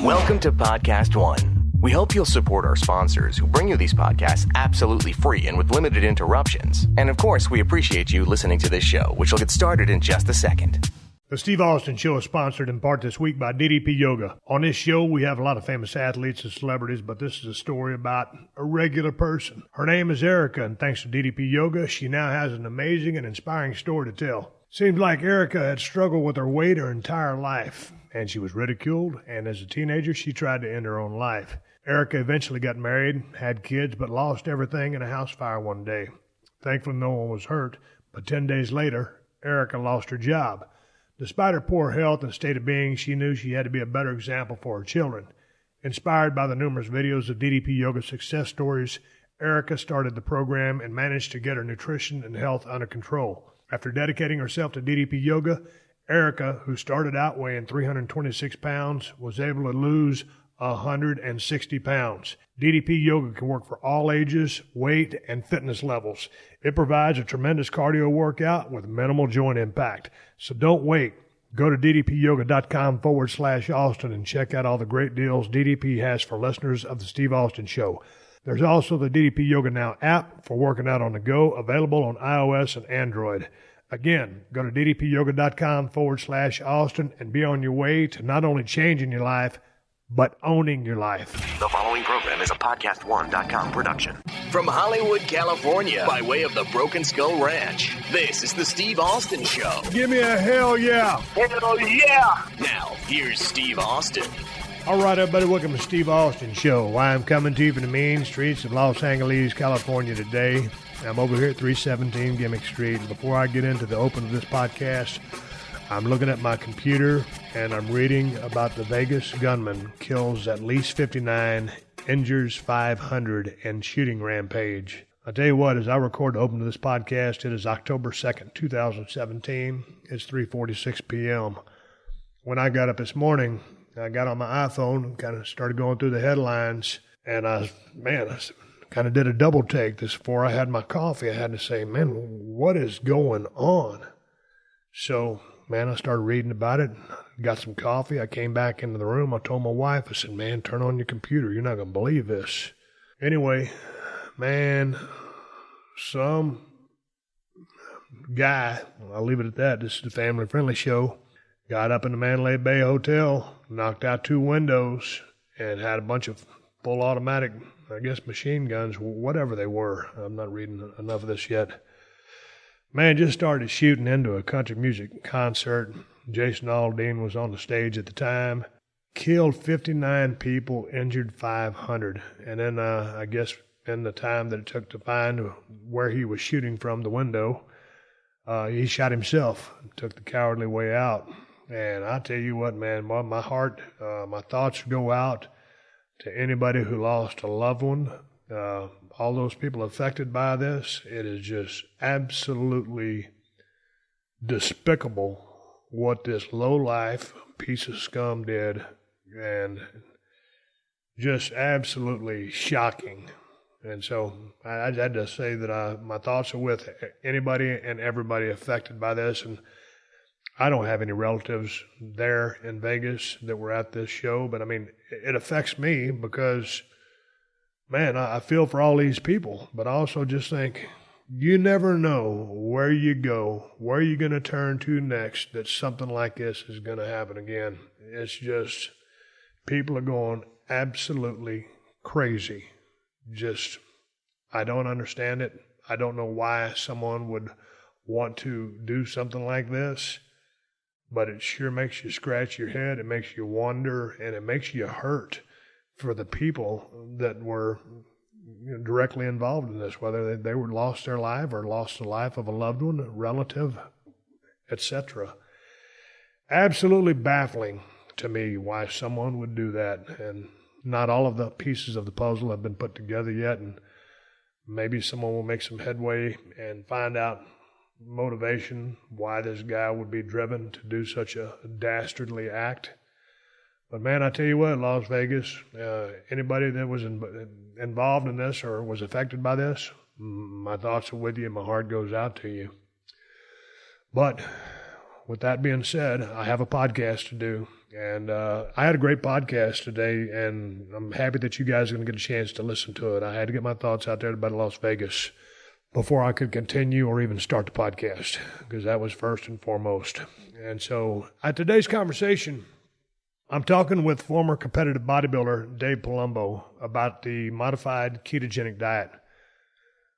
Welcome to PodcastOne. We hope you'll support our sponsors who bring you these podcasts absolutely free and with limited interruptions. And of course, we appreciate you listening to this show, which will get started in just a second. The Steve Austin Show is sponsored in part this week by DDP Yoga. On this show, we have a lot of famous athletes and celebrities, but this is a story about a regular person. Her name is Erica, and thanks to DDP Yoga, she now has an amazing and inspiring story to tell. Seems like Erica had struggled with her weight her entire life, and she was ridiculed, and as a teenager, she tried to end her own life. Erica eventually got married, had kids, but lost everything in a house fire one day. Thankfully, no one was hurt, but 10 days later, Erica lost her job. Despite her poor health and state of being, she knew she had to be a better example for her children. Inspired by the numerous videos of DDP Yoga success stories, Erica started the program and managed to get her nutrition and health under control. After dedicating herself to DDP Yoga, Erica, who started out weighing 326 pounds, was able to lose 160 pounds. DDP Yoga can work for all ages, weight, and fitness levels. It provides a tremendous cardio workout with minimal joint impact. So don't wait. Go to ddpyoga.com/Austin and check out all the great deals DDP has for listeners of the Steve Austin Show. There's also the DDP Yoga Now app for working out on the go, available on iOS and Android. Again, go to ddpyoga.com/Austin and be on your way to not only changing your life, but owning your life. The following program is a PodcastOne.com production. From Hollywood, California, by way of the Broken Skull Ranch, this is the Steve Austin Show. Give me a hell yeah. Hell yeah! Now, here's Steve Austin. All right, everybody, welcome to Steve Austin Show. I'm coming to you from the mean streets of Los Angeles, California today. I'm over here at 317 Gimmick Street. Before I get into the open of this podcast, I'm looking at my computer, and I'm reading about the Vegas gunman kills at least 59, injures 500, and shooting rampage. I'll tell you what, as I record the open of this podcast, it is October 2nd, 2017. It's 3:46 p.m. When I got up this morning, I got on my iPhone and kind of started going through the headlines, and I kind of did a double take. This before I had my coffee. I had to say, man, what is going on? So, man, I started reading about it, got some coffee. I came back into the room. I told my wife, I said, man, turn on your computer. You're not going to believe this. Anyway, man, some guy, I'll leave it at that. This is a family-friendly show. Got up in the Mandalay Bay Hotel, knocked out 2 windows, and had a bunch of full automatic, I guess, machine guns, whatever they were. I'm not reading enough of this yet. Man, just started shooting into a country music concert. Jason Aldean was on the stage at the time. Killed 59 people, injured 500. And then I guess in the time that it took to find where he was shooting from the window, he shot himself, took the cowardly way out. And I tell you what, man, my heart, my thoughts go out to anybody who lost a loved one. All those people affected by this. It is just absolutely despicable what this low-life piece of scum did, and just absolutely shocking. And so I had to say that my thoughts are with anybody and everybody affected by this. And I don't have any relatives there in Vegas that were at this show, but I mean, it affects me because, man, I feel for all these people, but I also just think you never know where you go, where you're going to turn to next, that something like this is going to happen again. It's just, people are going absolutely crazy. Just, I don't understand it. I don't know why someone would want to do something like this, but it sure makes you scratch your head. It makes you wonder, and it makes you hurt for the people that were directly involved in this, whether they were lost their life or lost the life of a loved one, a relative, etc. Absolutely baffling to me why someone would do that, and not all of the pieces of the puzzle have been put together yet, and maybe someone will make some headway and find out motivation, why this guy would be driven to do such a dastardly act. But man, I tell you what, Las Vegas, anybody that was involved in this or was affected by this, my thoughts are with you, my heart goes out to you. But with that being said, I have a podcast to do. And I had a great podcast today, and I'm happy that you guys are going to get a chance to listen to it. I had to get my thoughts out there about Las Vegas before I could continue or even start the podcast, because that was first and foremost. And so at today's conversation, I'm talking with former competitive bodybuilder Dave Palumbo about the modified ketogenic diet.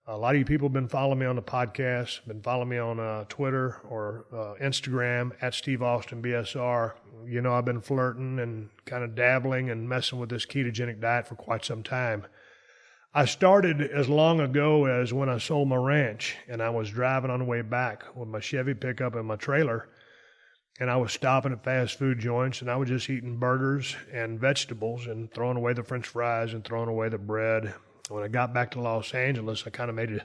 A lot of you people have been following me on the podcast, been following me on Twitter or Instagram at Steve Austin BSR. You know, I've been flirting and kind of dabbling and messing with this ketogenic diet for quite some time. I started as long ago as when I sold my ranch, and I was driving on the way back with my Chevy pickup and my trailer, and I was stopping at fast food joints, and I was just eating burgers and vegetables and throwing away the French fries and throwing away the bread. When I got back to Los Angeles, I kind of made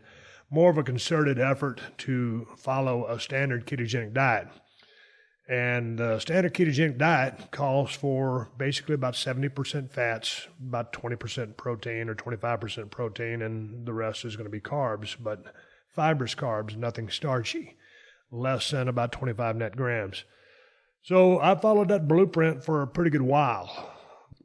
more of a concerted effort to follow a standard ketogenic diet. And the standard ketogenic diet calls for basically about 70% fats, about 20% protein or 25% protein, and the rest is going to be carbs, but fibrous carbs, nothing starchy, less than about 25 net grams. So I followed that blueprint for a pretty good while.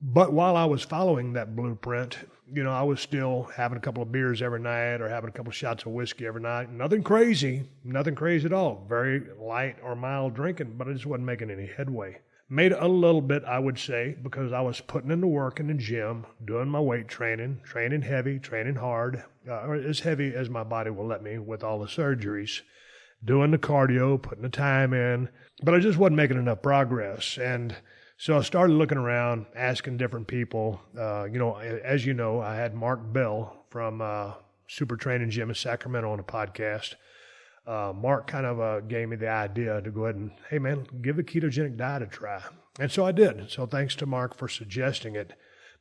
But while I was following that blueprint, you know, I was still having a couple of beers every night or having a couple of shots of whiskey every night. Nothing crazy at all. Very light or mild drinking, but I just wasn't making any headway. Made a little bit, I would say, because I was putting in the work in the gym, doing my weight training heavy, training hard, or as heavy as my body will let me with all the surgeries, doing the cardio, putting the time in, but I just wasn't making enough progress. And so I started looking around, asking different people. As you know, I had Mark Bell from Super Training Gym in Sacramento on a podcast. Mark kind of gave me the idea to go ahead and, hey, man, give the ketogenic diet a try. And so I did. So thanks to Mark for suggesting it.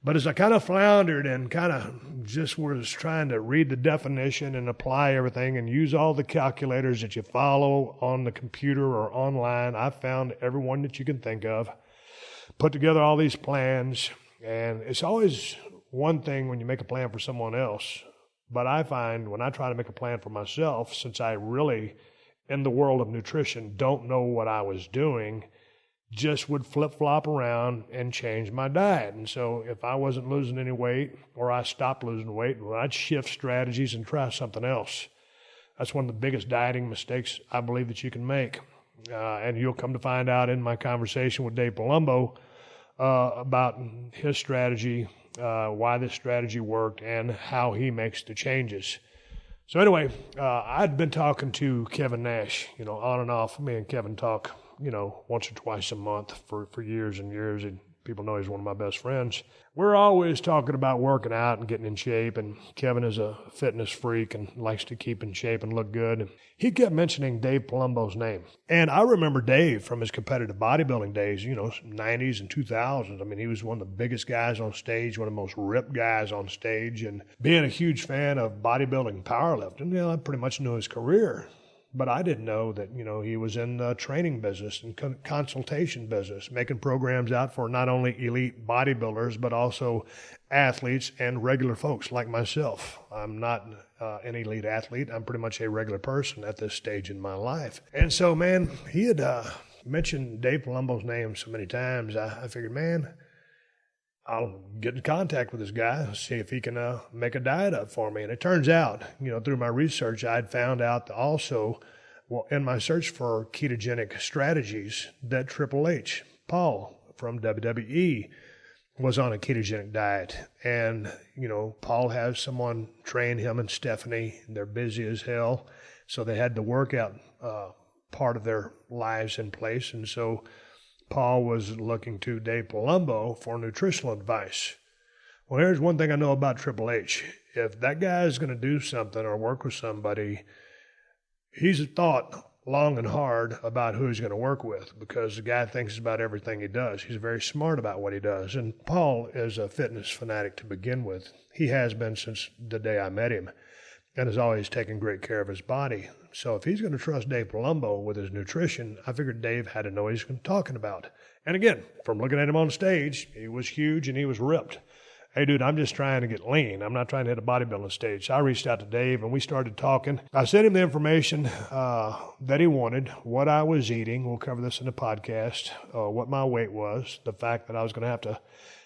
But as I kind of floundered and kind of just was trying to read the definition and apply everything and use all the calculators that you follow on the computer or online, I found every one that you can think of. Put together all these plans, and it's always one thing when you make a plan for someone else, but I find when I try to make a plan for myself, since I really, in the world of nutrition, don't know what I was doing, just would flip-flop around and change my diet. And so if I wasn't losing any weight or I stopped losing weight, well, I'd shift strategies and try something else. That's one of the biggest dieting mistakes I believe that you can make. And you'll come to find out in my conversation with Dave Palumbo about his strategy, why this strategy worked, and how he makes the changes. So anyway, I'd been talking to Kevin Nash, on and off. Me and Kevin talk, once or twice a month for years and years. And people know he's one of my best friends. We're always talking about working out and getting in shape, and Kevin is a fitness freak and likes to keep in shape and look good. He kept mentioning Dave Palumbo's name. And I remember Dave from his competitive bodybuilding days, 90s and 2000s. I mean, he was one of the biggest guys on stage, one of the most ripped guys on stage, and being a huge fan of bodybuilding and powerlifting, I pretty much knew his career. But I didn't know that, he was in the training business and consultation business, making programs out for not only elite bodybuilders, but also athletes and regular folks like myself. I'm not an elite athlete. I'm pretty much a regular person at this stage in my life. And so, man, he had mentioned Dave Palumbo's name so many times. I figured, man, I'll get in contact with this guy, see if he can make a diet up for me. And it turns out, through my research, I'd found out also, in my search for ketogenic strategies, that Triple H, Paul from WWE, was on a ketogenic diet. And, Paul has someone train him and Stephanie. They're busy as hell. So they had the workout part of their lives in place. And so Paul was looking to Dave Palumbo for nutritional advice. Well, here's one thing I know about Triple H. If that guy is going to do something or work with somebody, he's thought long and hard about who he's going to work with, because the guy thinks about everything he does. He's very smart about what he does. And Paul is a fitness fanatic to begin with. He has been since the day I met him, and has always taken great care of his body. So if he's going to trust Dave Palumbo with his nutrition, I figured Dave had to know what he's talking about. And again, from looking at him on stage, he was huge and he was ripped. hey, dude, I'm just trying to get lean. I'm not trying to hit a bodybuilding stage. So I reached out to Dave, and we started talking. I sent him the information that he wanted, what I was eating. We'll cover this in the podcast, what my weight was, the fact that I was going to have to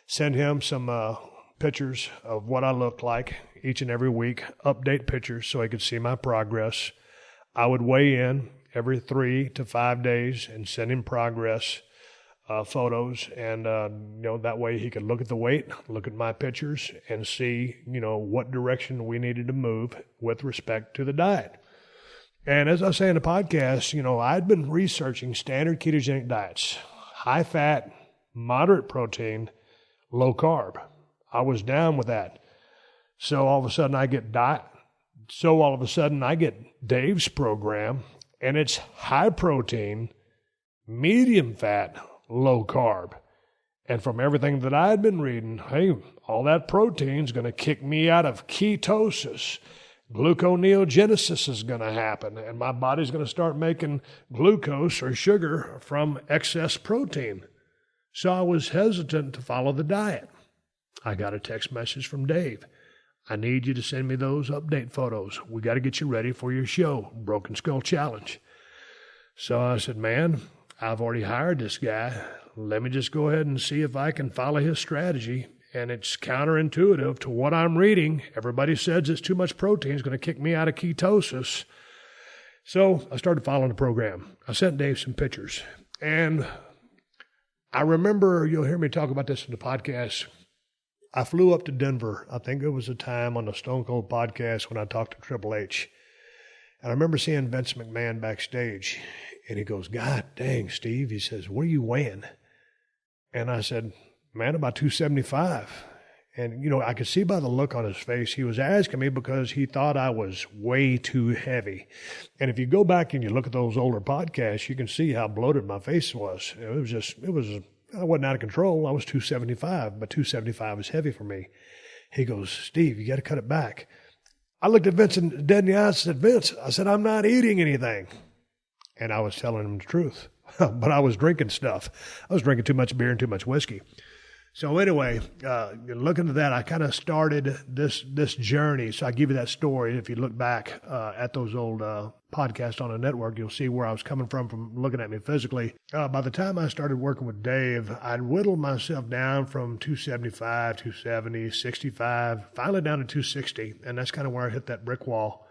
send him some pictures of what I looked like each and every week, update pictures so he could see my progress. I would weigh in every 3 to 5 days and send him progress photos, and that way he could look at the weight, look at my pictures, and see what direction we needed to move with respect to the diet. And as I say in the podcast, I'd been researching standard ketogenic diets, high fat, moderate protein, low carb. I was down with that. So all of a sudden I get Dave's program, and it's high protein, medium fat, low carb. And from everything that I had been reading, hey, all that protein's going to kick me out of ketosis. Gluconeogenesis is going to happen, and my body's going to start making glucose or sugar from excess protein. So I was hesitant to follow the diet. I got a text message from Dave. I need you to send me those update photos. We got to get you ready for your show, Broken Skull Challenge. So I said, man, I've already hired this guy. Let me just go ahead and see if I can follow his strategy. And it's counterintuitive to what I'm reading. Everybody says it's too much protein. It's going to kick me out of ketosis. So I started following the program. I sent Dave some pictures. And I remember, you'll hear me talk about this in the podcast, I flew up to Denver. I think it was a time on the Stone Cold podcast when I talked to Triple H. And I remember seeing Vince McMahon backstage. And he goes, God dang, Steve. He says, what are you weighing? And I said, man, about 275. And, I could see by the look on his face, he was asking me because he thought I was way too heavy. And if you go back and you look at those older podcasts, you can see how bloated my face was. I wasn't out of control. I was 275, but 275 is heavy for me. He goes, Steve, you got to cut it back. I looked at Vince dead in the eyes and said, Vince, I said, I'm not eating anything. And I was telling him the truth, but I was drinking stuff. I was drinking too much beer and too much whiskey. So anyway, looking at that, I kind of started this journey. So I give you that story. If you look back at those old podcasts on the network, you'll see where I was coming from looking at me physically. By the time I started working with Dave, I'd whittled myself down from 275, 270, 65, finally down to 260. And that's kind of where I hit that brick wall.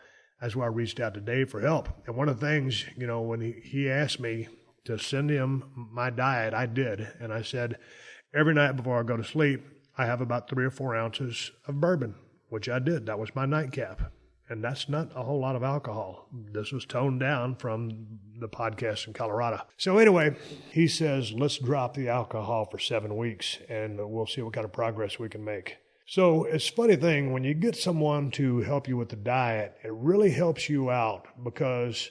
That's where I reached out to Dave for help. And one of the things, when he asked me to send him my diet, I did. And I said, every night before I go to sleep, I have about 3 or 4 ounces of bourbon, which I did. That was my nightcap. And that's not a whole lot of alcohol. This was toned down from the podcast in Colorado. So anyway, he says, let's drop the alcohol for 7 weeks, and we'll see what kind of progress we can make. So it's a funny thing, when you get someone to help you with the diet, it really helps you out because,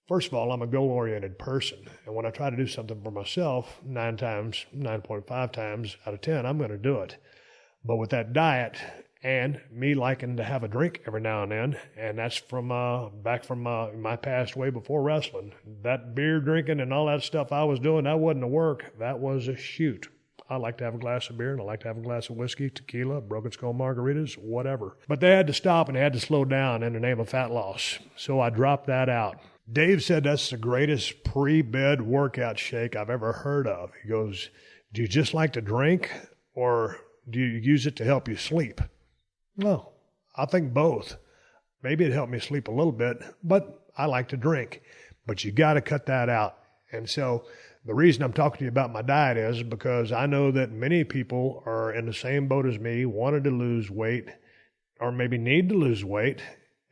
first of all, I'm a goal-oriented person. And when I try to do something for myself, 9.5 times out of 10, I'm going to do it. But with that diet and me liking to have a drink every now and then, and that's from back from my past way before wrestling, that beer drinking and all that stuff I was doing, that wasn't a work. That was a shoot. I like to have a glass of beer, and I like to have a glass of whiskey, tequila, Broken Skull margaritas, whatever. But they had to stop and they had to slow down in the name of fat loss. So I dropped that out. Dave said that's the greatest pre-bed workout shake I've ever heard of. He goes, do you just like to drink, or do you use it to help you sleep? No, I think both. Maybe it helped me sleep a little bit, but I like to drink. But you got to cut that out. And so the reason I'm talking to you about my diet is because I know that many people are in the same boat as me, wanted to lose weight or maybe need to lose weight.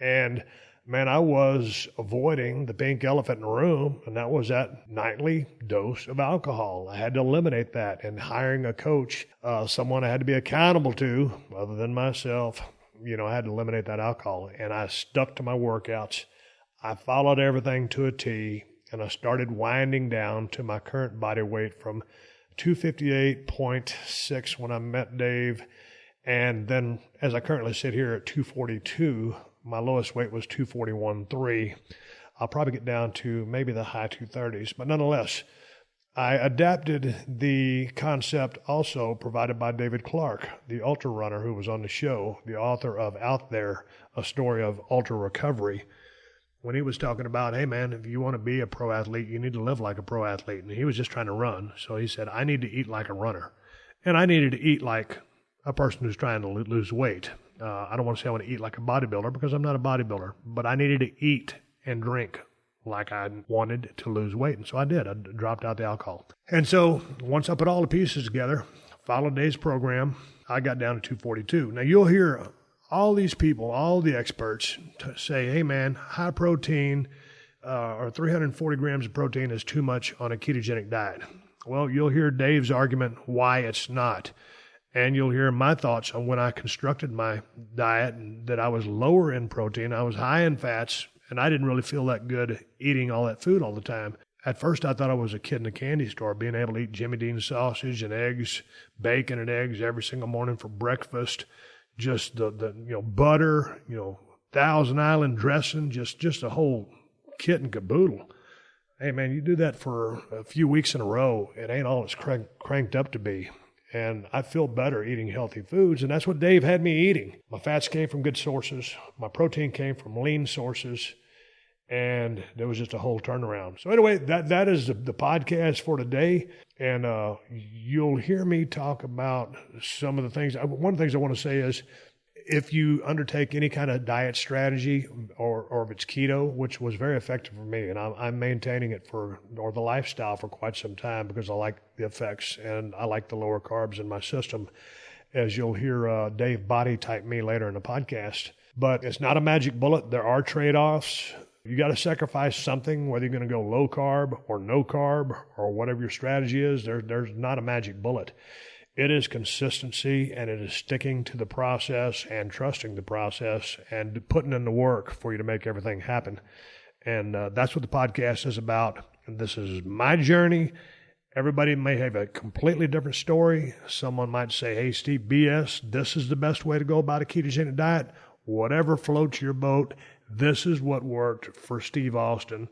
And man, I was avoiding the pink elephant in the room, and that was that nightly dose of alcohol. I had to eliminate that, and hiring a coach, someone I had to be accountable to other than myself, I had to eliminate that alcohol. And I stuck to my workouts. I followed everything to a T, and I started winding down to my current body weight from 258.6 when I met Dave. And then as I currently sit here at 242, my lowest weight was 241.3. I'll probably get down to maybe the high 230s. But nonetheless, I adapted the concept also provided by David Clark, the ultra runner who was on the show, the author of Out There, A Story of Ultra Recovery, when he was talking about, hey man, if you want to be a pro athlete, you need to live like a pro athlete. And he was just trying to run. So he said, I need to eat like a runner. And I needed to eat like a person who's trying to lose weight. I don't want to say I want to eat like a bodybuilder because I'm not a bodybuilder, but I needed to eat and drink like I wanted to lose weight. And so I did. I dropped out the alcohol. And so once I put all the pieces together, followed Dave's program, I got down to 242. Now you'll hear all these people, all the experts say, hey man, high protein or 340 grams of protein is too much on a ketogenic diet. Well, you'll hear Dave's argument why it's not. And you'll hear my thoughts on when I constructed my diet, that I was lower in protein, I was high in fats, and I didn't really feel that good eating all that food all the time. At first, I thought I was a kid in a candy store, being able to eat Jimmy Dean sausage and eggs, bacon and eggs every single morning for breakfast. Just the butter, Thousand Island dressing, just a whole kit and caboodle. Hey man, you do that for a few weeks in a row, it ain't all it's cranked up to be. And I feel better eating healthy foods, and that's what Dave had me eating. My fats came from good sources. My protein came from lean sources, and there was just a whole turnaround. So anyway, that is the podcast for today, and you'll hear me talk about some of the things. One of the things I want to say is, if you undertake any kind of diet strategy, or if it's keto, which was very effective for me, and I'm maintaining it or the lifestyle for quite some time because I like the effects and I like the lower carbs in my system, as you'll hear Dave body type me later in the podcast. But it's not a magic bullet. There are trade-offs. You got to sacrifice something, whether you're going to go low carb or no carb or whatever your strategy is. There's not a magic bullet. It is consistency, and it is sticking to the process and trusting the process and putting in the work for you to make everything happen. And that's what the podcast is about. And this is my journey. Everybody may have a completely different story. Someone might say, hey, Steve, BS, this is the best way to go about a ketogenic diet. Whatever floats your boat, this is what worked for Steve Austin,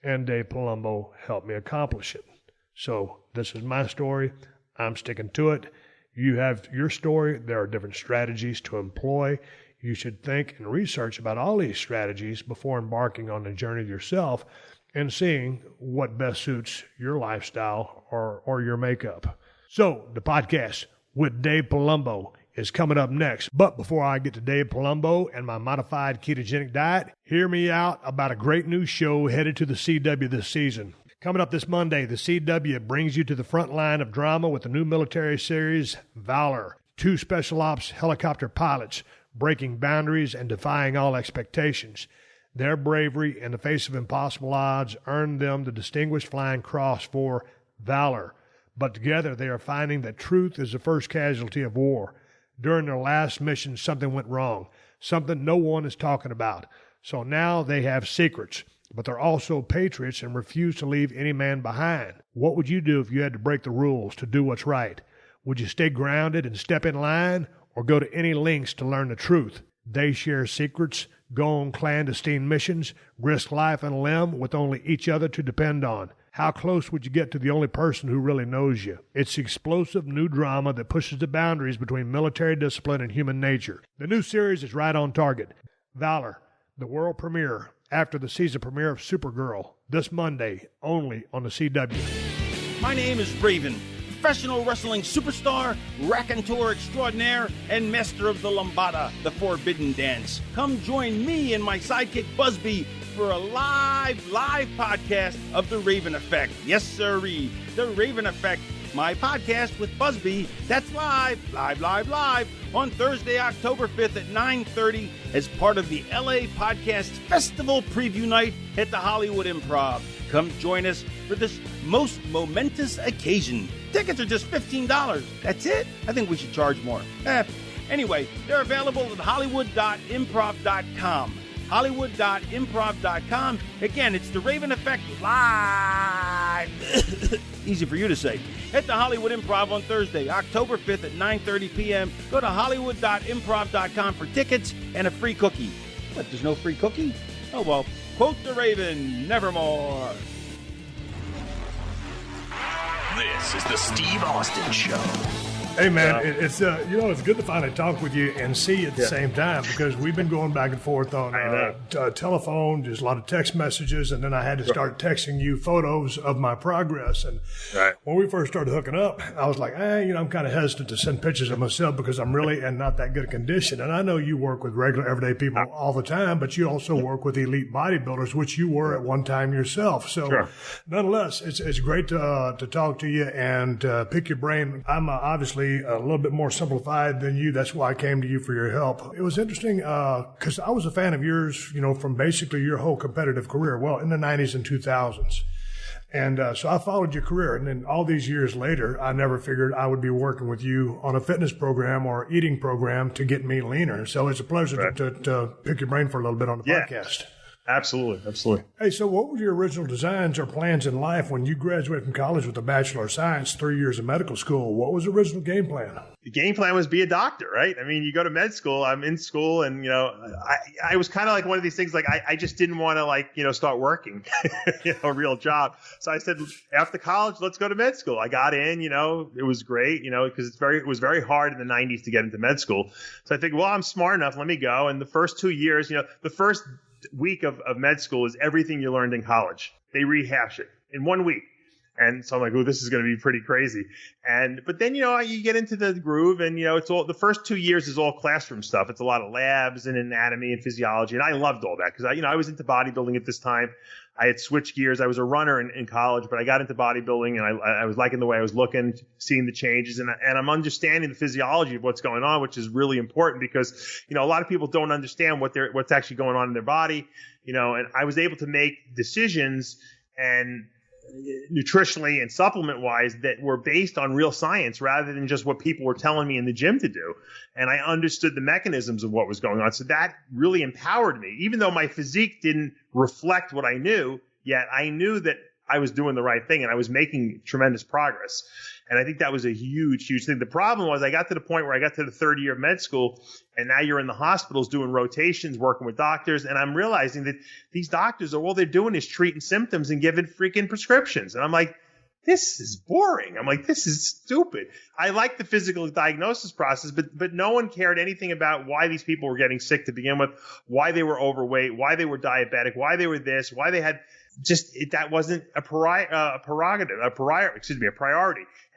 and Dave Palumbo helped me accomplish it. So this is my story. I'm sticking to it. You have your story. There are different strategies to employ. You should think and research about all these strategies before embarking on the journey yourself and seeing what best suits your lifestyle or your makeup. So the podcast with Dave Palumbo is coming up next. But before I get to Dave Palumbo and my modified ketogenic diet, hear me out about a great new show headed to the CW this season. Coming up this Monday, the CW brings you to the front line of drama with the new military series, Valor. 2 special ops helicopter pilots breaking boundaries and defying all expectations. Their bravery in the face of impossible odds earned them the Distinguished Flying Cross for Valor. But together they are finding that truth is the first casualty of war. During their last mission, something went wrong, something no one is talking about. So now they have secrets. But they're also patriots and refuse to leave any man behind. What would you do if you had to break the rules to do what's right? Would you stay grounded and step in line, or go to any lengths to learn the truth? They share secrets, go on clandestine missions, risk life and limb with only each other to depend on. How close would you get to the only person who really knows you? It's explosive new drama that pushes the boundaries between military discipline and human nature. The new series is right on target. Valor, the world premiere, after the season premiere of Supergirl, this Monday, only on the CW. My name is Raven, professional wrestling superstar, raconteur extraordinaire, and master of the lambada, the forbidden dance. Come join me and my sidekick Busby for a live podcast of The Raven Effect. Yes, sirree, The Raven Effect, my podcast with Busby. That's live on Thursday, October 5th at 9:30 as part of the LA Podcast Festival Preview Night at the Hollywood Improv. Come join us for this most momentous occasion. Tickets are just $15. That's it? I think we should charge more. Anyway, they're available at hollywood.improv.com. hollywood.improv.com. Again, it's The Raven Effect live. Easy for you to say. At the Hollywood Improv on Thursday, October 5th at 9:30 p.m. Go to hollywood.improv.com for tickets and a free cookie. What, there's no free cookie? Oh, well, quote the Raven, nevermore. This is the Steve Austin Show. Hey man, it's it's good to finally talk with you and see you at the same time, because we've been going back and forth on telephone, just a lot of text messages, and then I had to start texting you photos of my progress. And when we first started hooking up, I was like, I'm kind of hesitant to send pictures of myself because I'm really in not that good a condition. And I know you work with regular everyday people all the time, but you also work with elite bodybuilders, which you were at one time yourself. So nonetheless, it's great to talk to you and pick your brain. I'm obviously a little bit more simplified than you. That's why I came to you for your help. It was interesting because I was a fan of yours, from basically your whole competitive career, well, in the 90s and 2000s. And so I followed your career. And then all these years later, I never figured I would be working with you on a fitness program or eating program to get me leaner. So it's a pleasure to pick your brain for a little bit on the podcast. Absolutely. Hey, so what were your original designs or plans in life when you graduated from college with a Bachelor of Science, 3 years of medical school? What was the original game plan? The game plan was be a doctor, right? I mean, you go to med school, I'm in school, and, I was kind of like one of these things, like I just didn't want to start working, a real job. So I said, after college, let's go to med school. I got in, it was great, because it was very hard in the 90s to get into med school. So I think, well, I'm smart enough, let me go. And the first 2 years, the first week of med school is everything you learned in college. They rehash it in 1 week. And so I'm like, oh, this is going to be pretty crazy. But then, you get into the groove, and, it's all, the first 2 years is all classroom stuff. It's a lot of labs and anatomy and physiology. And I loved all that because I was into bodybuilding at this time. I had switched gears. I was a runner in college, but I got into bodybuilding, and I was liking the way I was looking, seeing the changes, and I'm understanding the physiology of what's going on, which is really important because, a lot of people don't understand what's actually going on in their body, and I was able to make decisions and nutritionally and supplement wise that were based on real science rather than just what people were telling me in the gym to do. And I understood the mechanisms of what was going on. So that really empowered me, even though my physique didn't reflect what I knew, yet I knew that I was doing the right thing and I was making tremendous progress. And I think that was a huge, huge thing. The problem was I got to the point where I got to the third year of med school, and now you're in the hospitals doing rotations, working with doctors. And I'm realizing that these doctors, all they're doing is treating symptoms and giving freaking prescriptions. And I'm like, this is boring. I'm like, this is stupid. I like the physical diagnosis process, but no one cared anything about why these people were getting sick to begin with, why they were overweight, why they were diabetic, why they were this, why they had that wasn't a priority.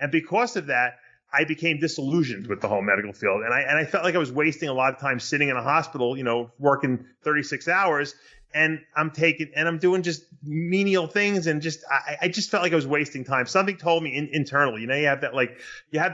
And because of that, I became disillusioned with the whole medical field. And I felt like I was wasting a lot of time sitting in a hospital, working 36 hours. And I'm doing just menial things, and I just felt like I was wasting time. Something told me internally, you have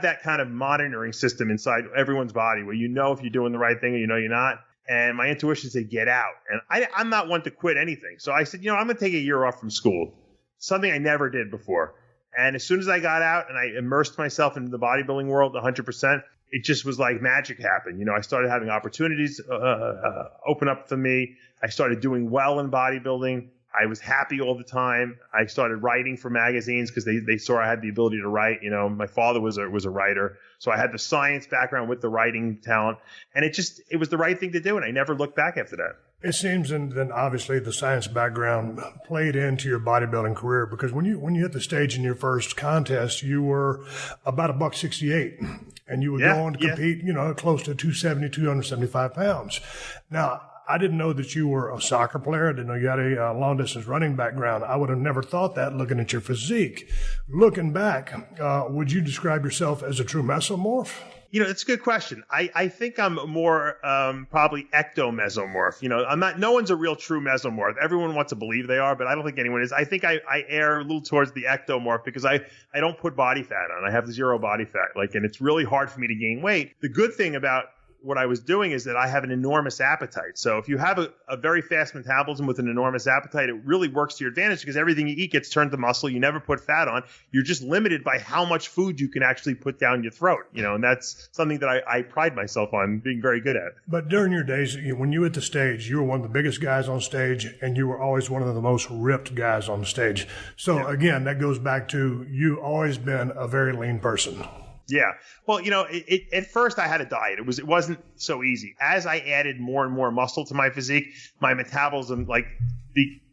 that kind of monitoring system inside everyone's body where if you're doing the right thing or you're not. And my intuition said, get out. And I'm not one to quit anything. So I said, I'm going to take a year off from school, something I never did before. And as soon as I got out and I immersed myself into the bodybuilding world 100%, it just was like magic happened. I started having opportunities open up for me. I started doing well in bodybuilding. I was happy all the time. I started writing for magazines because they saw I had the ability to write. My father was a writer, so I had the science background with the writing talent, and it was the right thing to do, and I never looked back after that. It seems, and then obviously the science background played into your bodybuilding career, because when you hit the stage in your first contest, you were about $168, and you were going to compete, close to 270, 275 pounds. Now, I didn't know that you were a soccer player. I didn't know you had a long-distance running background. I would have never thought that looking at your physique. Looking back, would you describe yourself as a true mesomorph? It's a good question. I think I'm more probably ectomesomorph. I'm not. No one's a real true mesomorph. Everyone wants to believe they are, but I don't think anyone is. I think I err a little towards the ectomorph because I don't put body fat on. I have zero body fat. And it's really hard for me to gain weight. The good thing about what I was doing is that I have an enormous appetite. So if you have a very fast metabolism with an enormous appetite, it really works to your advantage because everything you eat gets turned to muscle. You never put fat on. You're just limited by how much food you can actually put down your throat, and that's something that I pride myself on being very good at. But during your days, when you hit the stage, you were one of the biggest guys on stage, and you were always one of the most ripped guys on the stage. So again, that goes back to you always been a very lean person. Yeah. Well, at first I had a diet. It wasn't so easy. As I added more and more muscle to my physique, my metabolism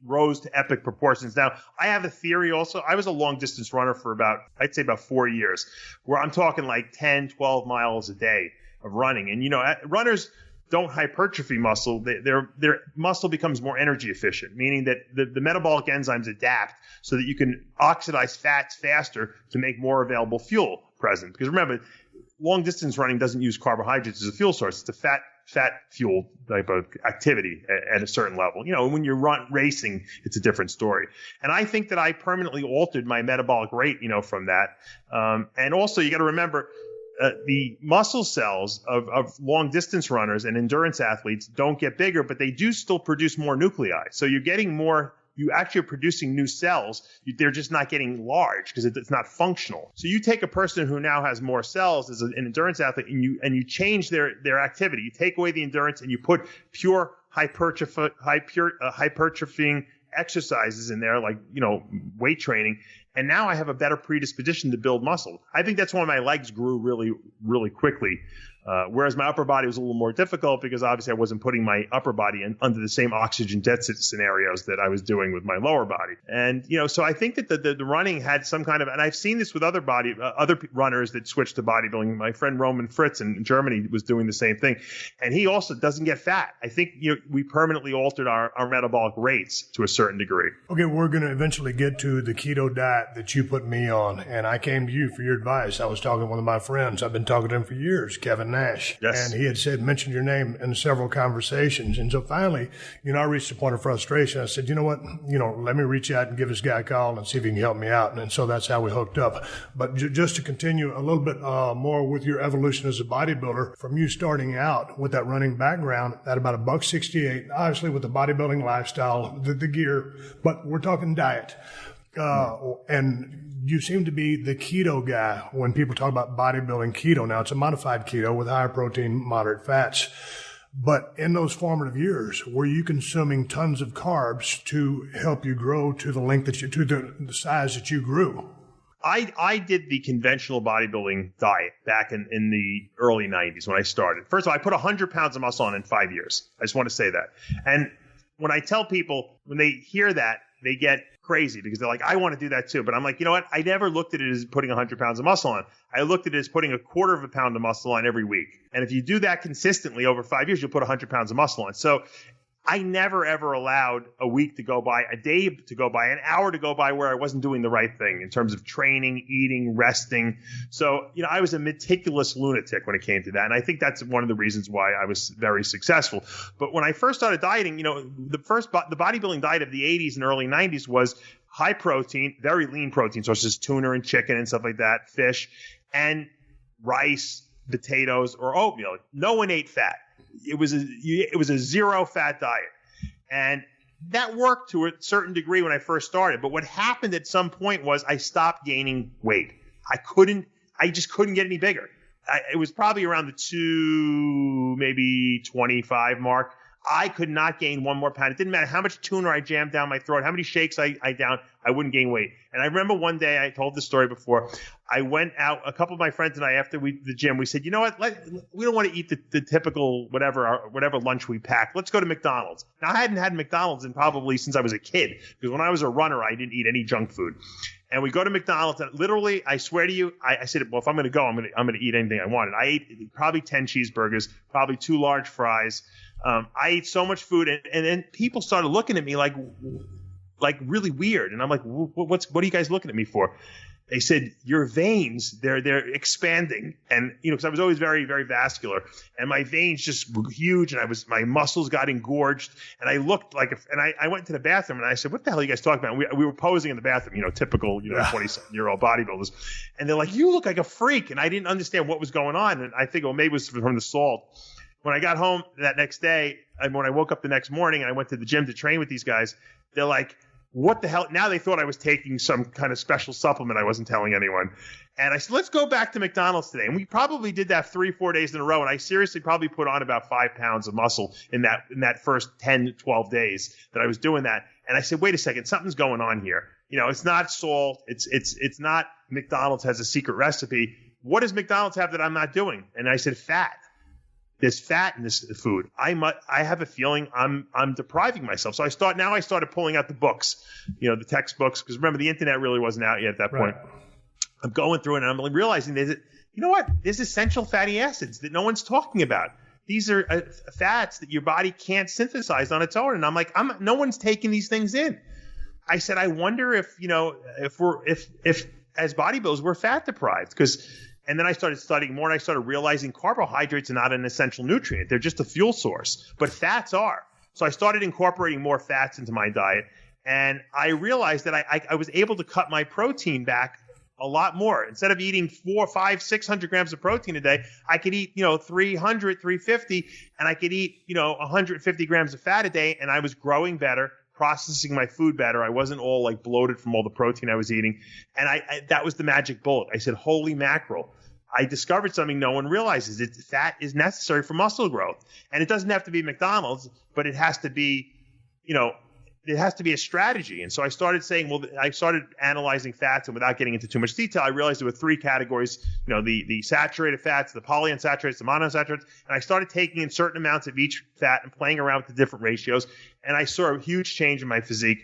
rose to epic proportions. Now, I have a theory also. I was a long distance runner for I'd say about 4 years, where I'm talking like 10, 12 miles a day of running. And, runners don't hypertrophy muscle. Their muscle becomes more energy efficient, meaning that the metabolic enzymes adapt so that you can oxidize fats faster to make more available fuel present. Because remember, long distance running doesn't use carbohydrates as a fuel source. It's a fat fuel type of activity at a certain level. When you're racing, it's a different story. And I think that I permanently altered my metabolic rate, from that. And also you got to remember, the muscle cells of long distance runners and endurance athletes don't get bigger, but they do still produce more nuclei. So you're getting more. You actually are producing new cells. They're just not getting large because it's not functional. So you take a person who now has more cells as an endurance athlete, and you change their activity. You take away the endurance and you put pure hypertrophying exercises in there, like weight training. And now I have a better predisposition to build muscle. I think that's why my legs grew really, really quickly. Whereas my upper body was a little more difficult because obviously I wasn't putting my upper body under the same oxygen deficit scenarios that I was doing with my lower body. And, so I think that the running had some kind of, and I've seen this with other runners that switched to bodybuilding. My friend Roman Fritz in Germany was doing the same thing. And he also doesn't get fat. I think, we permanently altered our metabolic rates to a certain degree. Okay, we're going to eventually get to the keto diet that you put me on. And I came to you for your advice. I was talking to one of my friends. I've been talking to him for years, Kevin Nash. Yes. And he had mentioned your name in several conversations. And so finally, I reached a point of frustration. I said, you know what, let me reach out and give this guy a call and see if he can help me out. And so that's how we hooked up. But just to continue a little bit more with your evolution as a bodybuilder, from you starting out with that running background at about $168, obviously with the bodybuilding lifestyle, the gear, but we're talking diet. And you seem to be the keto guy when people talk about bodybuilding keto. Now, it's a modified keto with higher protein, moderate fats. But in those formative years, were you consuming tons of carbs to help you grow to the length to the size that you grew? I did the conventional bodybuilding diet back in the early 90s when I started. First of all, I put 100 pounds of muscle on in 5 years. I just want to say that. And when I tell people, when they hear that, they get crazy because they're like, I want to do that too. But I'm like, you know what? I never looked at it as putting 100 pounds of muscle on. I looked at it as putting 1/4 of a pound of muscle on every week. And if you do that consistently over 5 years, you'll put 100 pounds of muscle on. So I never, ever allowed a week to go by, a day to go by, an hour to go by where I wasn't doing the right thing in terms of training, eating, resting. So, I was a meticulous lunatic when it came to that. And I think that's one of the reasons why I was very successful. But when I first started dieting, the bodybuilding diet of the 80s and early 90s was high protein, very lean protein sources, tuna and chicken and stuff like that, fish, and rice, potatoes, or oatmeal. No one ate fat. It was a zero fat diet. And that worked to a certain degree when I first started. But what happened at some point was I stopped gaining weight. I just couldn't get any bigger. It was probably around the 2, maybe 25 mark. I could not gain 1 more pound. It didn't matter how much tuna I jammed down my throat, how many shakes I downed, I wouldn't gain weight. And I remember one day, I told this story before, I went out, a couple of my friends and I, after the gym, we said, you know what, we don't want to eat the typical whatever lunch we pack. Let's go to McDonald's. Now, I hadn't had McDonald's probably since I was a kid, because when I was a runner, I didn't eat any junk food. And we go to McDonald's, and literally, I swear to you, I said, well, if I'm going to go, I'm going to eat anything I wanted. I ate probably 10 cheeseburgers, probably 2 large fries. I ate so much food, and then people started looking at me like really weird. And I'm like, what are you guys looking at me for? They said, your veins, they're expanding. And, because I was always very, very vascular, and my veins just were huge, and my muscles got engorged, and I looked like, I went to the bathroom, and I said, what the hell are you guys talking about? And we were posing in the bathroom, typical, 20-year-old bodybuilders. And they're like, you look like a freak. And I didn't understand what was going on. And I think, maybe it was from the salt. When I got home that next day, and when I woke up the next morning and I went to the gym to train with these guys, they're like, what the hell? Now they thought I was taking some kind of special supplement I wasn't telling anyone. And I said, let's go back to McDonald's today. And we probably did that 3-4 days in a row. And I seriously probably put on about 5 pounds of muscle in that first 10 to 12 days that I was doing that. And I said, wait a second, something's going on here. It's not salt. It's not McDonald's has a secret recipe. What does McDonald's have that I'm not doing? And I said, fat. there's fat in this food. I have a feeling I'm depriving myself. So I started pulling out the books, the textbooks, because remember the internet really wasn't out yet at that point. I'm going through it and I'm realizing there's essential fatty acids that no one's talking about. These are fats that your body can't synthesize on its own. And I'm like, no one's taking these things in. I said, I wonder if as bodybuilders we're fat deprived, and then I started studying more and I started realizing carbohydrates are not an essential nutrient. They're just a fuel source, but fats are. So I started incorporating more fats into my diet, and I realized that I was able to cut my protein back a lot more. Instead of eating 400, 500, 600 grams of protein a day, I could eat 300, 350, and I could eat 150 grams of fat a day, and I was growing better, processing my food better. I wasn't all like bloated from all the protein I was eating. And I that was the magic bullet. I said, holy mackerel. I discovered something no one realizes. Fat is necessary for muscle growth. And it doesn't have to be McDonald's, but it has to be, it has to be a strategy. And so I started I started analyzing fats, and without getting into too much detail, I realized there were three categories, the saturated fats, the polyunsaturated, the monounsaturated. And I started taking in certain amounts of each fat and playing around with the different ratios. And I saw a huge change in my physique.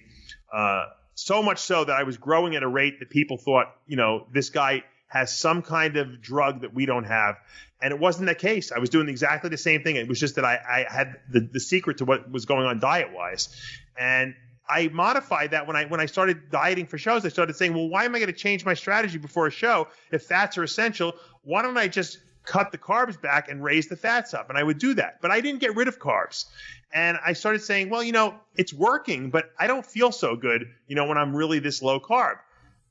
So much so that I was growing at a rate that people thought, this guy has some kind of drug that we don't have. And it wasn't the case. I was doing exactly the same thing. It was just that I had the secret to what was going on diet-wise. And I modified that when I started dieting for shows. I started saying, well, why am I going to change my strategy before a show? If fats are essential, why don't I just cut the carbs back and raise the fats up? And I would do that. But I didn't get rid of carbs. And I started saying, well, it's working, but I don't feel so good, when I'm really this low carb.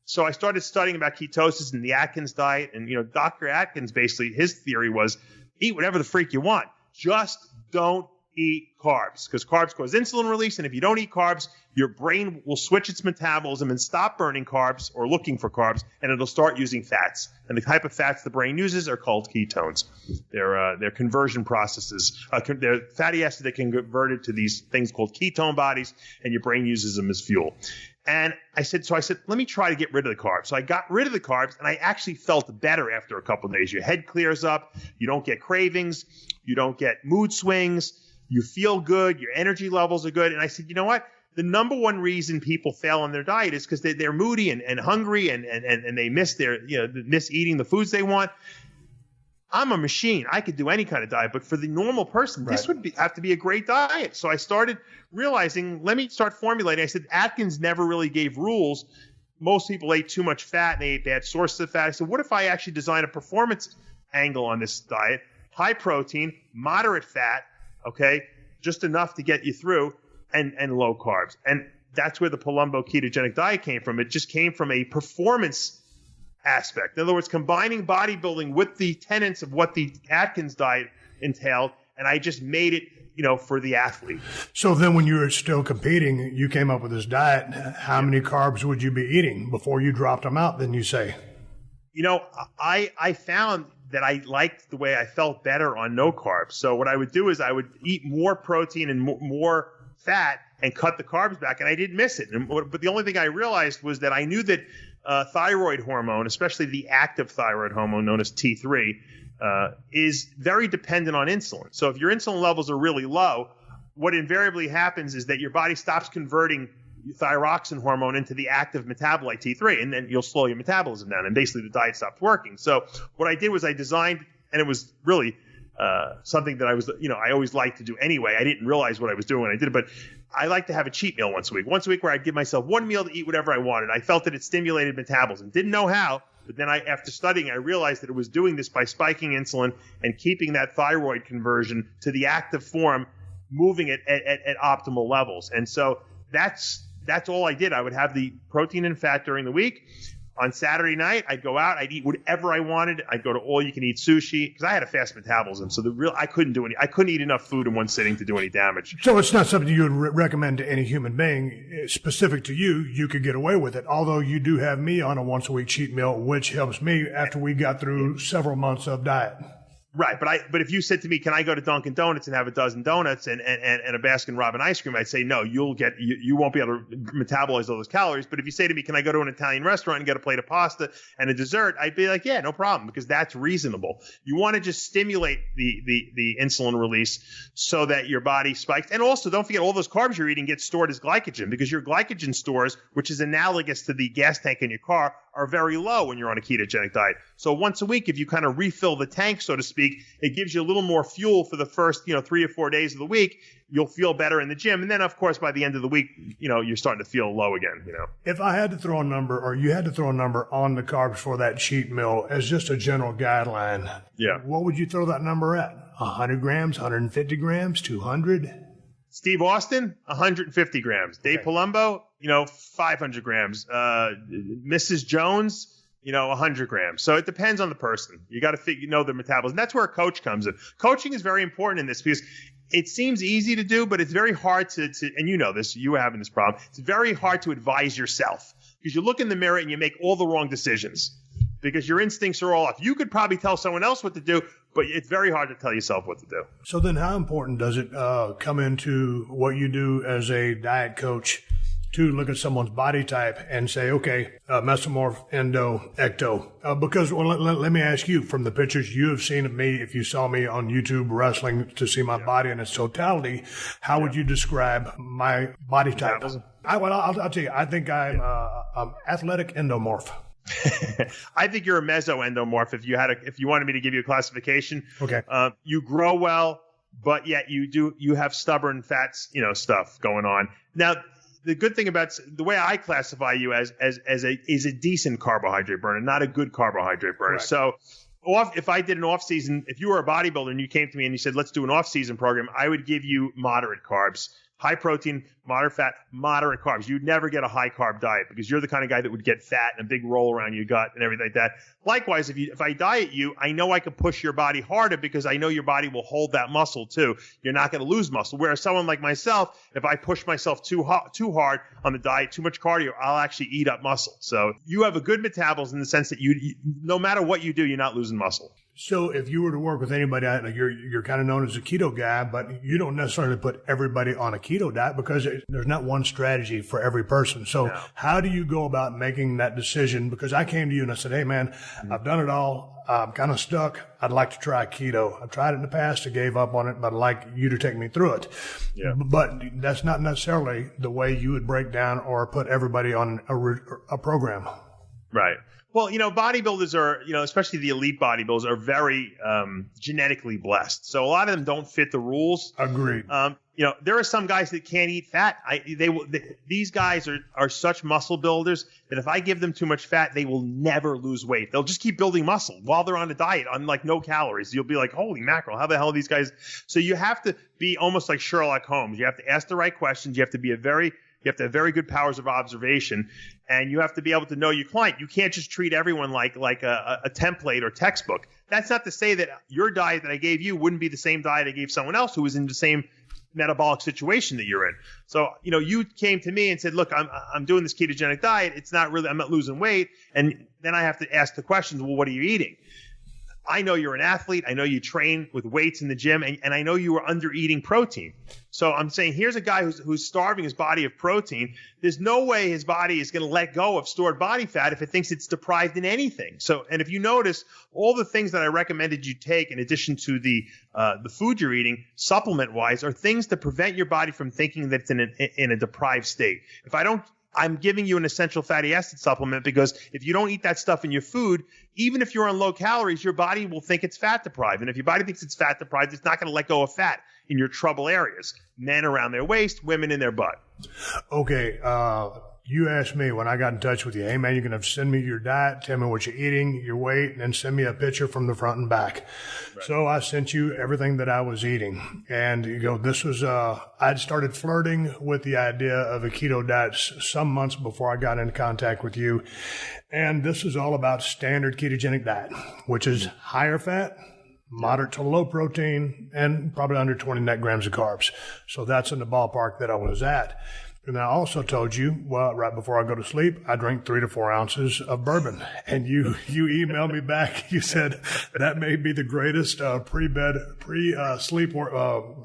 So I started studying about ketosis and the Atkins diet. And, Dr. Atkins, basically, his theory was eat whatever the freak you want. Just don't eat carbs, because carbs cause insulin release. And if you don't eat carbs, your brain will switch its metabolism and stop burning carbs or looking for carbs, and it'll start using fats. And the type of fats the brain uses are called ketones. They're conversion processes. They're fatty acids that can get converted to these things called ketone bodies, and your brain uses them as fuel. And I said, let me try to get rid of the carbs. So I got rid of the carbs, and I actually felt better after a couple of days. Your head clears up. You don't get cravings. You don't get mood swings. You feel good. Your energy levels are good. And I said, you know what? The number one reason people fail on their diet is because they're moody and hungry and they miss miss eating the foods they want. I'm a machine. I could do any kind of diet, but for the normal person, this would have to be a great diet. So I started realizing, let me start formulating. I said, Atkins never really gave rules. Most people ate too much fat and they ate bad sources of fat. I said, what if I actually design a performance angle on this diet? High protein, moderate fat, okay, just enough to get you through, and low carbs. And that's where the Palumbo ketogenic diet came from. It just came from a performance aspect. In other words, combining bodybuilding with the tenets of what the Atkins diet entailed, and I just made it, for the athlete. So then when you were still competing, you came up with this diet. How many carbs would you be eating before you dropped them out, then you say? I found that I liked the way I felt better on no carbs. So what I would do is I would eat more protein and more fat and cut the carbs back, and I didn't miss it. But the only thing I realized was that I knew that thyroid hormone, especially the active thyroid hormone known as T3, is very dependent on insulin. So if your insulin levels are really low, what invariably happens is that your body stops converting thyroxine hormone into the active metabolite T3, and then you'll slow your metabolism down, and basically the diet stops working. So what I did was I designed, and it was really something that I was, I always liked to do anyway. I didn't realize what I was doing when I did it, but I like to have a cheat meal once a week where I'd give myself one meal to eat whatever I wanted. I felt that it stimulated metabolism. Didn't know how, but then after studying, I realized that it was doing this by spiking insulin and keeping that thyroid conversion to the active form, moving it at optimal levels. And so that's all I did. I would have the protein and fat during the week. On Saturday night, I'd go out. I'd eat whatever I wanted. I'd go to all-you-can-eat sushi because I had a fast metabolism. So I couldn't eat enough food in one sitting to do any damage. So it's not something you would recommend to any human being specific to you. You could get away with it. Although you do have me on a once-a-week cheat meal, which helps me after we got through several months of diet. Right, but if you said to me, can I go to Dunkin' Donuts and have a dozen donuts and a Baskin-Robbins ice cream, I'd say no. You won't be able to metabolize all those calories. But if you say to me, can I go to an Italian restaurant and get a plate of pasta and a dessert, I'd be like, yeah, no problem, because that's reasonable. You want to just stimulate the insulin release so that your body spikes. And also, don't forget, all those carbs you're eating get stored as glycogen, because your glycogen stores, which is analogous to the gas tank in your car, are very low when you're on a ketogenic diet. So once a week, if you kind of refill the tank, so to speak, it gives you a little more fuel for the first, 3 or 4 days of the week. You'll feel better in the gym. And then, of course, by the end of the week, you're starting to feel low again, If I had to throw a number, or you had to throw a number on the carbs for that cheat meal as just a general guideline, what would you throw that number at? 100 grams, 150 grams, 200? Steve Austin, 150 grams. Dave Palumbo, 500 grams. Mrs. Jones, 100 grams. So it depends on the person. You got to their metabolism. That's where a coach comes in. Coaching is very important in this, because it seems easy to do, but it's very hard to and you know this, you are having this problem. It's very hard to advise yourself, because you look in the mirror and you make all the wrong decisions because your instincts are all off. You could probably tell someone else what to do, but it's very hard to tell yourself what to do. So then how important does it come into what you do as a diet coach to look at someone's body type and say, okay, mesomorph, endo, ecto? Because let me ask you, from the pictures you have seen of me, if you saw me on YouTube wrestling to see my body in its totality, how would you describe my body type? I'll tell you, I think I'm athletic endomorph. I think you're a mesoendomorph. If you wanted me to give you a classification, okay. You grow well, but yet you have stubborn fats, stuff going on. Now, the good thing about the way I classify you is a decent carbohydrate burner, not a good carbohydrate burner. Right. So if I did an off season, if you were a bodybuilder and you came to me and you said, let's do an off season program, I would give you moderate carbs. High protein, moderate fat, moderate carbs. You'd never get a high carb diet, because you're the kind of guy that would get fat and a big roll around your gut and everything like that. Likewise, if I diet you, I know I can push your body harder, because I know your body will hold that muscle too. You're not going to lose muscle. Whereas someone like myself, if I push myself too hard on the diet, too much cardio, I'll actually eat up muscle. So you have a good metabolism in the sense that you no matter what you do, you're not losing muscle. So if you were to work with anybody, you're kind of known as a keto guy, but you don't necessarily put everybody on a keto diet, because there's not one strategy for every person. So How do you go about making that decision? Because I came to you and I said, hey man, I've done it all. I'm kind of stuck. I'd like to try keto. I've tried it in the past. I gave up on it, but I'd like you to take me through it. Yeah. But that's not necessarily the way you would break down or put everybody on a program. Right. Well, bodybuilders are, especially the elite bodybuilders, are very genetically blessed. So a lot of them don't fit the rules. Agreed. There are some guys that can't eat fat. These guys are such muscle builders that if I give them too much fat, they will never lose weight. They'll just keep building muscle while they're on a diet on like no calories. You'll be like, holy mackerel, how the hell are these guys? So you have to be almost like Sherlock Holmes. You have to ask the right questions. You have to have very good powers of observation, and you have to be able to know your client. You can't just treat everyone like a template or textbook. That's not to say that your diet that I gave you wouldn't be the same diet I gave someone else who was in the same metabolic situation that you're in. So, you came to me and said, look, I'm doing this ketogenic diet. I'm not losing weight. And then I have to ask the questions, well, what are you eating? I know you're an athlete. I know you train with weights in the gym, and I know you are under eating protein. So I'm saying, here's a guy who's starving his body of protein. There's no way his body is going to let go of stored body fat if it thinks it's deprived in anything. So, and if you notice, all the things that I recommended you take in addition to the food you're eating, supplement wise, are things to prevent your body from thinking that it's in a deprived state. I'm giving you an essential fatty acid supplement, because if you don't eat that stuff in your food, even if you're on low calories, your body will think it's fat deprived. And if your body thinks it's fat deprived, it's not going to let go of fat in your trouble areas. Men around their waist, women in their butt. Okay. You asked me when I got in touch with you, hey man, you're going to send me your diet, tell me what you're eating, your weight, and then send me a picture from the front and back. Right. So I sent you everything that I was eating. And this was, I'd started flirting with the idea of a keto diet some months before I got into contact with you. And this is all about standard ketogenic diet, which is higher fat, moderate to low protein, and probably under 20 net grams of carbs. So that's in the ballpark that I was at. And I also told you, well, right before I go to sleep, I drink 3 to 4 ounces of bourbon. And you emailed me back. You said that may be the greatest pre-sleep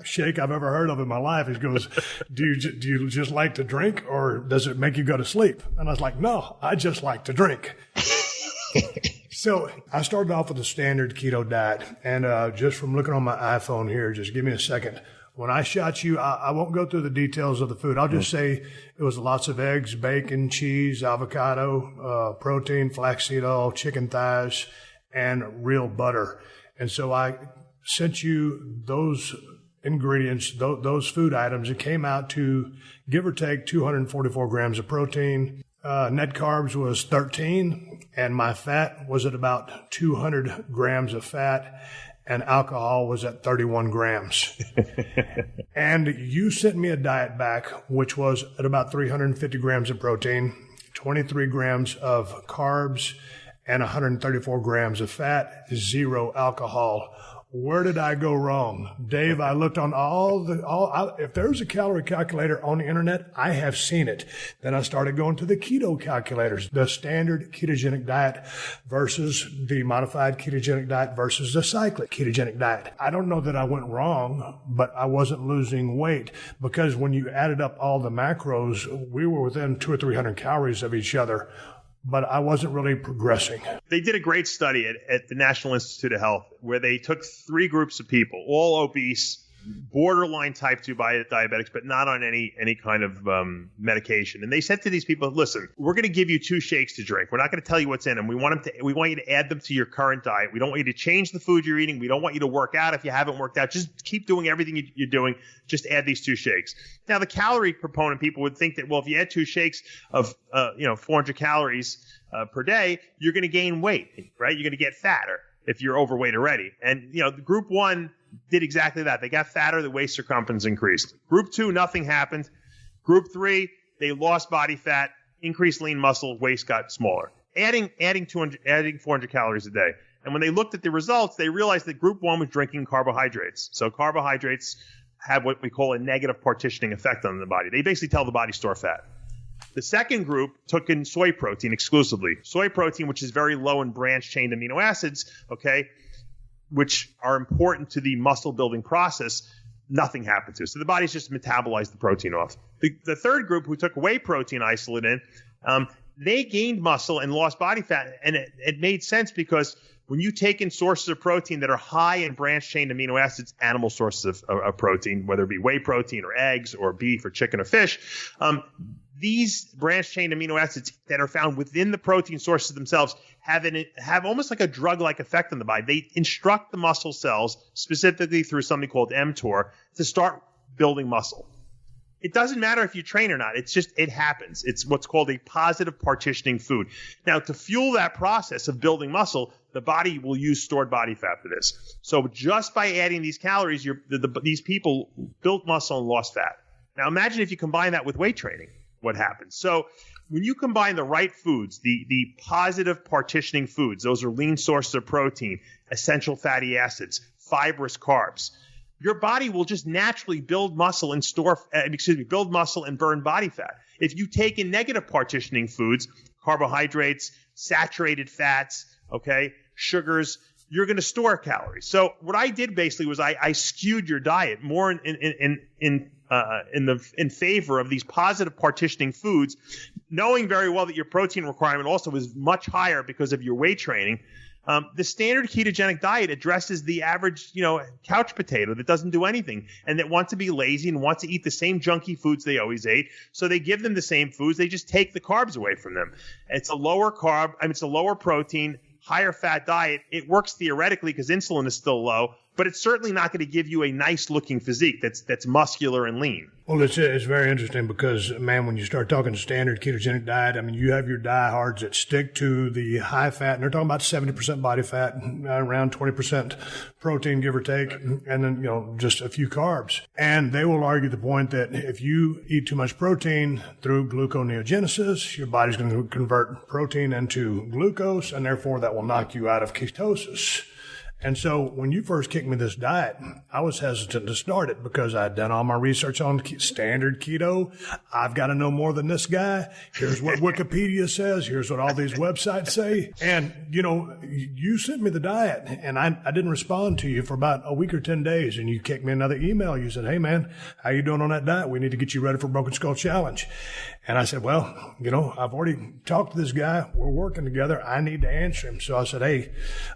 shake I've ever heard of in my life. He goes, do you just like to drink, or does it make you go to sleep? And I was like, no, I just like to drink. So I started off with the standard keto diet. And just from looking on my iPhone here, just give me a second. When I shot you, I won't go through the details of the food. I'll just say it was lots of eggs, bacon, cheese, avocado, protein, flaxseed oil, chicken thighs, and real butter. And so I sent you those ingredients, those food items. It came out to, give or take, 244 grams of protein. Net carbs was 13, and my fat was at about 200 grams of fat. And alcohol was at 31 grams. And you sent me a diet back, which was at about 350 grams of protein, 23 grams of carbs, and 134 grams of fat, 0 alcohol. Where did I go wrong? Dave, I looked on if there's a calorie calculator on the internet, I have seen it. Then I started going to the keto calculators, the standard ketogenic diet versus the modified ketogenic diet versus the cyclic ketogenic diet. I don't know that I went wrong, but I wasn't losing weight, because when you added up all the macros, we were within 200 or 300 calories of each other. But I wasn't really progressing. They did a great study at the National Institute of Health where they took 3 groups of people, all obese, borderline type 2 diabetics, but not on any kind of medication. And they said to these people, listen, we're going to give you 2 shakes to drink. We're not going to tell you what's in them. We want you to add them to your current diet. We don't want you to change the food you're eating. We don't want you to work out if you haven't worked out. Just keep doing everything you're doing. Just add these 2 shakes. Now, the calorie proponent people would think that, well, if you add 2 shakes of 400 calories per day, you're going to gain weight, right? You're going to get fatter if you're overweight already. And, the group 1 did exactly that. They got fatter, the waist circumference increased. Group 2, nothing happened. Group 3, they lost body fat, increased lean muscle, waist got smaller. Adding 400 calories a day. And when they looked at the results, they realized that group 1 was drinking carbohydrates. So carbohydrates have what we call a negative partitioning effect on the body. They basically tell the body store fat. The second group took in soy protein exclusively. Soy protein, which is very low in branched-chain amino acids, which are important to the muscle-building process, nothing happened to. So the body's just metabolized the protein off. The third group, who took whey protein isolate in, they gained muscle and lost body fat. And it made sense because when you take in sources of protein that are high in branched-chain amino acids, animal sources of protein, whether it be whey protein or eggs or beef or chicken or fish, these branched-chain amino acids that are found within the protein sources themselves have almost like a drug-like effect on the body. They instruct the muscle cells, specifically through something called mTOR, to start building muscle. It doesn't matter if you train or not. It happens. It's what's called a positive partitioning food. Now, to fuel that process of building muscle, the body will use stored body fat for this. So just by adding these calories, these people built muscle and lost fat. Now, imagine if you combine that with weight training. What happens? So when you combine the right foods, the positive partitioning foods, those are lean sources of protein, essential fatty acids, fibrous carbs, your body will just naturally build muscle and build muscle and burn body fat. If you take in negative partitioning foods, carbohydrates, saturated fats, sugars, you're going to store calories. So what I did basically was I skewed your diet more in favor of these positive partitioning foods, knowing very well that your protein requirement also is much higher because of your weight training. The standard ketogenic diet addresses the average, couch potato that doesn't do anything and that wants to be lazy and wants to eat the same junky foods they always ate. So they give them the same foods. They just take the carbs away from them. It's a lower protein, higher fat diet. It works theoretically because insulin is still low, but it's certainly not going to give you a nice looking physique that's muscular and lean. Well, it's very interesting because, man, when you start talking standard ketogenic diet, I mean, you have your diehards that stick to the high fat, and they're talking about 70% body fat, around 20% protein, give or take, and then, just a few carbs. And they will argue the point that if you eat too much protein through gluconeogenesis, your body's going to convert protein into glucose, and therefore that will knock you out of ketosis. And so when you first kicked me this diet, I was hesitant to start it because I'd done all my research on standard keto. I've got to know more than this guy. Here's what Wikipedia says. Here's what all these websites say. And, you sent me the diet, and I didn't respond to you for about a week or 10 days. And you kicked me another email. You said, hey, man, how you doing on that diet? We need to get you ready for Broken Skull Challenge. And I said, well, I've already talked to this guy. We're working together. I need to answer him. So I said, hey,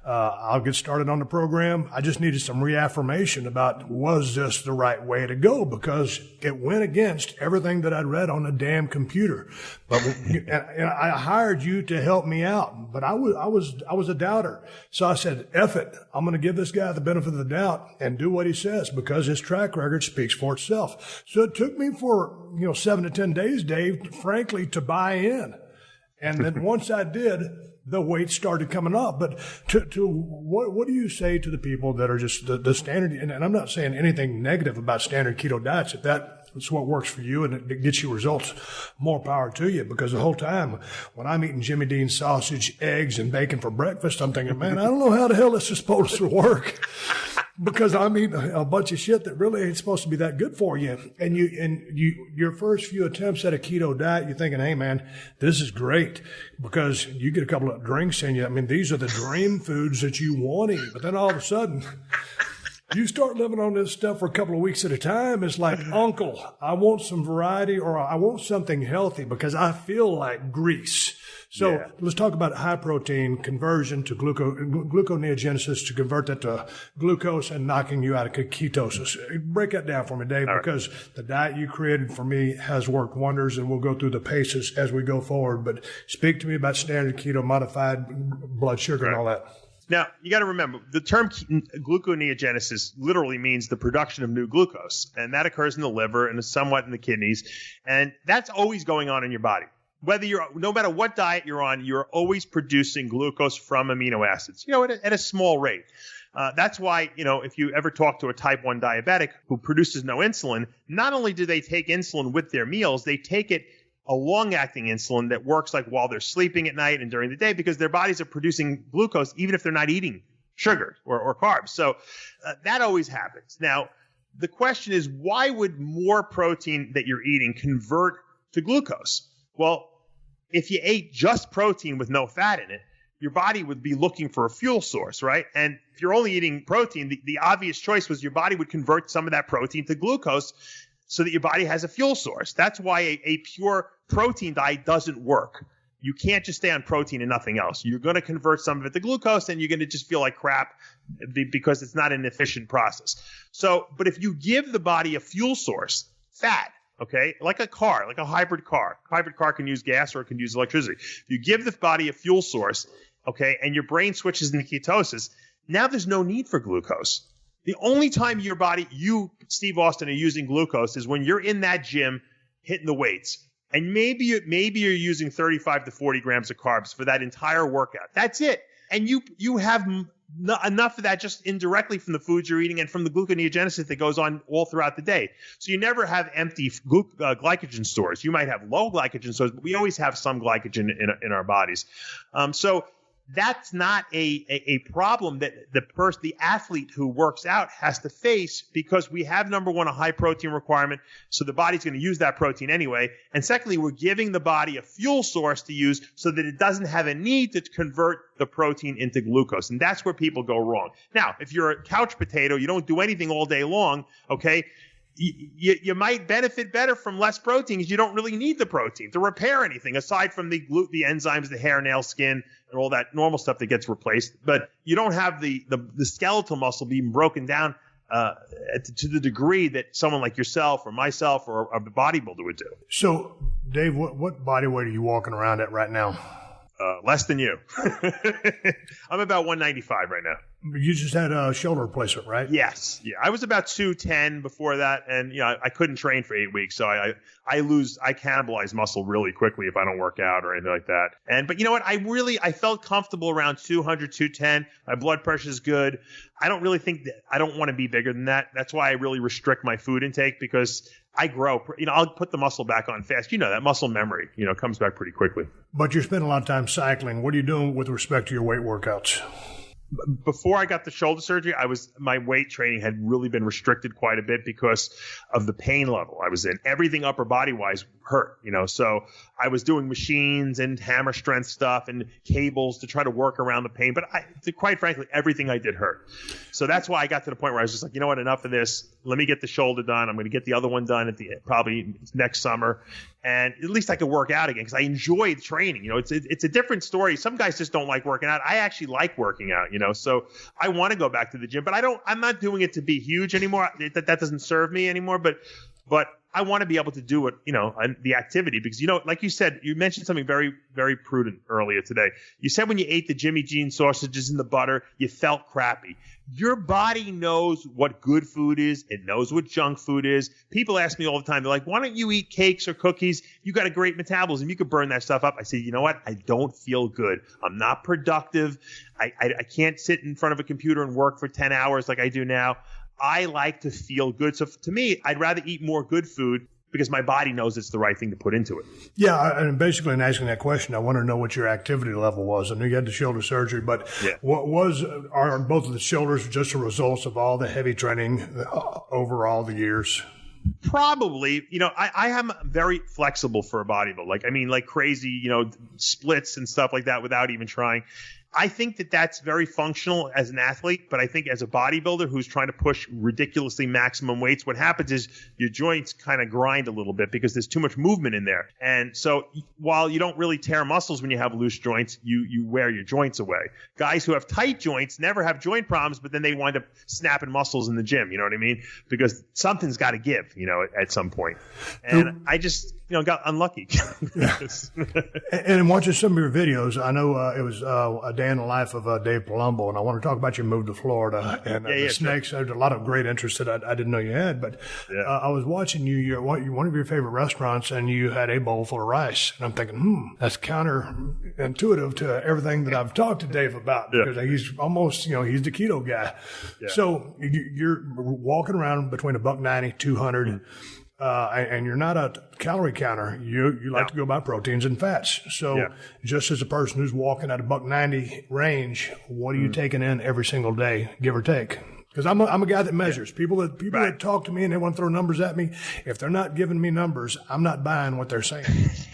I'll get started on the program. I just needed some reaffirmation about, was this the right way to go? Because it went against everything that I'd read on the damn computer. But and I hired you to help me out, but I was a doubter. So I said, F it. I'm going to give this guy the benefit of the doubt and do what he says because his track record speaks for itself. So it took me for, 7 to 10 days, Dave, frankly, to buy in. And then once I did, the weight started coming up. But what do you say to the people that are just the standard? And I'm not saying anything negative about standard keto diets. If that's what works for you and it gets you results, more power to you. Because the whole time when I'm eating Jimmy Dean sausage, eggs, and bacon for breakfast, I'm thinking, man, I don't know how the hell this is supposed to work. Because I'm eating a bunch of shit that really ain't supposed to be that good for you. And your first few attempts at a keto diet, you're thinking, hey man, this is great because you get a couple of drinks in you. I mean, these are the dream foods that you want to eat. But then all of a sudden, you start living on this stuff for a couple of weeks at a time. It's like, uncle, I want some variety or I want something healthy because I feel like grease. So let's talk about high protein conversion to gluconeogenesis to convert that to glucose and knocking you out of ketosis. Break that down for me, Dave, because the diet you created for me has worked wonders, and we'll go through the paces as we go forward. But speak to me about standard keto, modified blood sugar and all that. Now, you got to remember, the term gluconeogenesis literally means the production of new glucose, and that occurs in the liver and somewhat in the kidneys, and that's always going on in your body. No matter what diet you're on, you're always producing glucose from amino acids, at a small rate. That's why, if you ever talk to a type 1 diabetic who produces no insulin, not only do they take insulin with their meals, they take it a long-acting insulin that works like while they're sleeping at night and during the day because their bodies are producing glucose even if they're not eating sugar or carbs. So that always happens. Now, the question is, why would more protein that you're eating convert to glucose? Well, if you ate just protein with no fat in it, your body would be looking for a fuel source, right? And if you're only eating protein, the obvious choice was your body would convert some of that protein to glucose so that your body has a fuel source. That's why a pure protein diet doesn't work. You can't just stay on protein and nothing else. You're going to convert some of it to glucose, and you're going to just feel like crap because it's not an efficient process. So, but if you give the body a fuel source, fat, okay, like a car, like a hybrid car. Hybrid car can use gas or it can use electricity. If you give the body a fuel source, okay, and your brain switches into ketosis, now there's no need for glucose. The only time your body, you, Steve Austin, are using glucose is when you're in that gym hitting the weights. And maybe you're using 35 to 40 grams of carbs for that entire workout. That's it. And you have enough of that just indirectly from the foods you're eating and from the gluconeogenesis that goes on all throughout the day. So you never have empty glycogen stores. You might have low glycogen stores, but we always have some glycogen in our bodies. So that's not a problem that the athlete who works out has to face, because we have, number one, a high protein requirement, so the body's going to use that protein anyway. And secondly, we're giving the body a fuel source to use so that it doesn't have a need to convert the protein into glucose. And that's where people go wrong. Now, if you're a couch potato, you don't do anything all day long, okay, you might benefit better from less protein because you don't really need the protein to repair anything aside from the enzymes, the hair, nail, skin, and all that normal stuff that gets replaced. But you don't have the skeletal muscle being broken down to the degree that someone like yourself or myself or a bodybuilder would do. So, Dave, what body weight are you walking around at right now? Less than you. I'm about 195 right now. You just had a shoulder replacement, right? Yes. Yeah. I was about 210 before that, and I couldn't train for 8 weeks, so I cannibalize muscle really quickly if I don't work out or anything like that. But you know what? I felt comfortable around 200, 210. My blood pressure is good. I don't really think that I don't want to be bigger than that. That's why I really restrict my food intake, because I grow. I'll put the muscle back on fast. That muscle memory, comes back pretty quickly. But you're spending a lot of time cycling. What are you doing with respect to your weight workouts? before I got the shoulder surgery, my weight training had really been restricted quite a bit because of the pain level I was in. Everything upper body wise hurt, so I was doing machines and hammer strength stuff and cables to try to work around the pain. But quite frankly, everything I did hurt. So that's why I got to the point where I was just like, you know what, enough of this. Let me get the shoulder done. I'm going to get the other one done probably next summer. And at least I could work out again because I enjoyed training. It's a different story. Some guys just don't like working out. I actually like working out, so I want to go back to the gym, but I'm not doing it to be huge anymore. That doesn't serve me anymore, but I want to be able to do it, the activity because, like you said, you mentioned something very, very prudent earlier today. You said when you ate the Jimmy Jean sausages in the butter, you felt crappy. Your body knows what good food is. It knows what junk food is. People ask me all the time, they're like, why don't you eat cakes or cookies? You got a great metabolism. You could burn that stuff up. I say, you know what? I don't feel good. I'm not productive. I can't sit in front of a computer and work for 10 hours like I do now. I like to feel good. So to me, I'd rather eat more good food because my body knows it's the right thing to put into it. Yeah, and basically in asking that question, I want to know what your activity level was. I knew you had the shoulder surgery, but are both of the shoulders just a result of all the heavy training over all the years? Probably. I am very flexible for a bodybuilder. Like crazy, splits and stuff like that without even trying. I think that's very functional as an athlete, but I think as a bodybuilder who's trying to push ridiculously maximum weights, what happens is your joints kind of grind a little bit because there's too much movement in there. And so while you don't really tear muscles when you have loose joints, you wear your joints away. Guys who have tight joints never have joint problems, but then they wind up snapping muscles in the gym, you know what I mean? Because something's got to give, at some point. And I just, got unlucky. And watching some of your videos, I know it was a day in the life of Dave Palumbo, and I want to talk about your move to Florida and the snakes. Sure. There's a lot of great interest that I didn't know you had, but I was watching you. One of your favorite restaurants, and you had a bowl full of rice, and I'm thinking, that's counterintuitive to everything that I've talked to Dave about because he's almost, he's the keto guy. Yeah. So you're walking around between $1.90, $200. And you're not a calorie counter. You like to go by proteins and fats. So just as a person who's walking at $1.90 range, what are you taking in every single day, give or take? Because I'm a guy that measures. People that talk to me and they want to throw numbers at me, if they're not giving me numbers, I'm not buying what they're saying.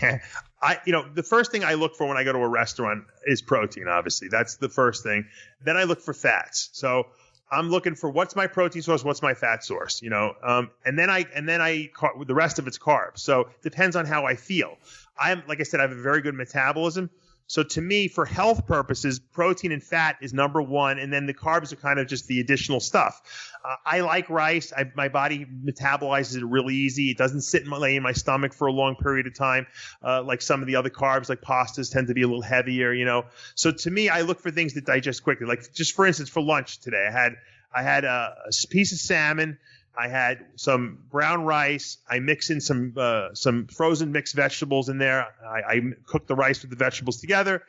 The first thing I look for when I go to a restaurant is protein, obviously. That's the first thing. Then I look for fats. So I'm looking for what's my protein source, what's my fat source, and then the rest of it's carbs. So it depends on how I feel. Like I said, I have a very good metabolism. So to me, for health purposes, protein and fat is number one, and then the carbs are kind of just the additional stuff. I like rice. My body metabolizes it really easy. It doesn't sit in my stomach for a long period of time, like some of the other carbs, like pastas, tend to be a little heavier. So to me, I look for things that digest quickly. Like just for instance, for lunch today, I had a piece of salmon. I had some brown rice. I mix in some frozen mixed vegetables in there. I cook the rice with the vegetables together.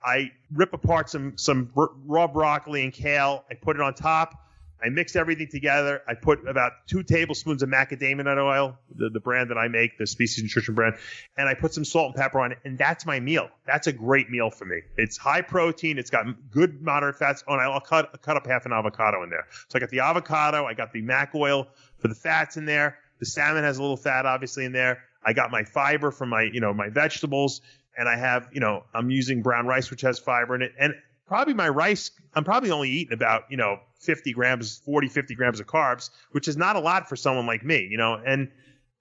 I rip apart some raw broccoli and kale. I put it on top. I mix everything together. I put about 2 tablespoons of macadamia nut oil, the brand that I make, the Species Nutrition brand, and I put some salt and pepper on it, and that's my meal. That's a great meal for me. It's high protein. It's got good moderate fats. Oh, and I'll cut up half an avocado in there. So I got the avocado. I got the mac oil for the fats in there. The salmon has a little fat, obviously, in there. I got my fiber from my vegetables, and I have, I'm using brown rice, which has fiber in it, and probably my rice, I'm probably only eating about, 50 grams of carbs, which is not a lot for someone like me,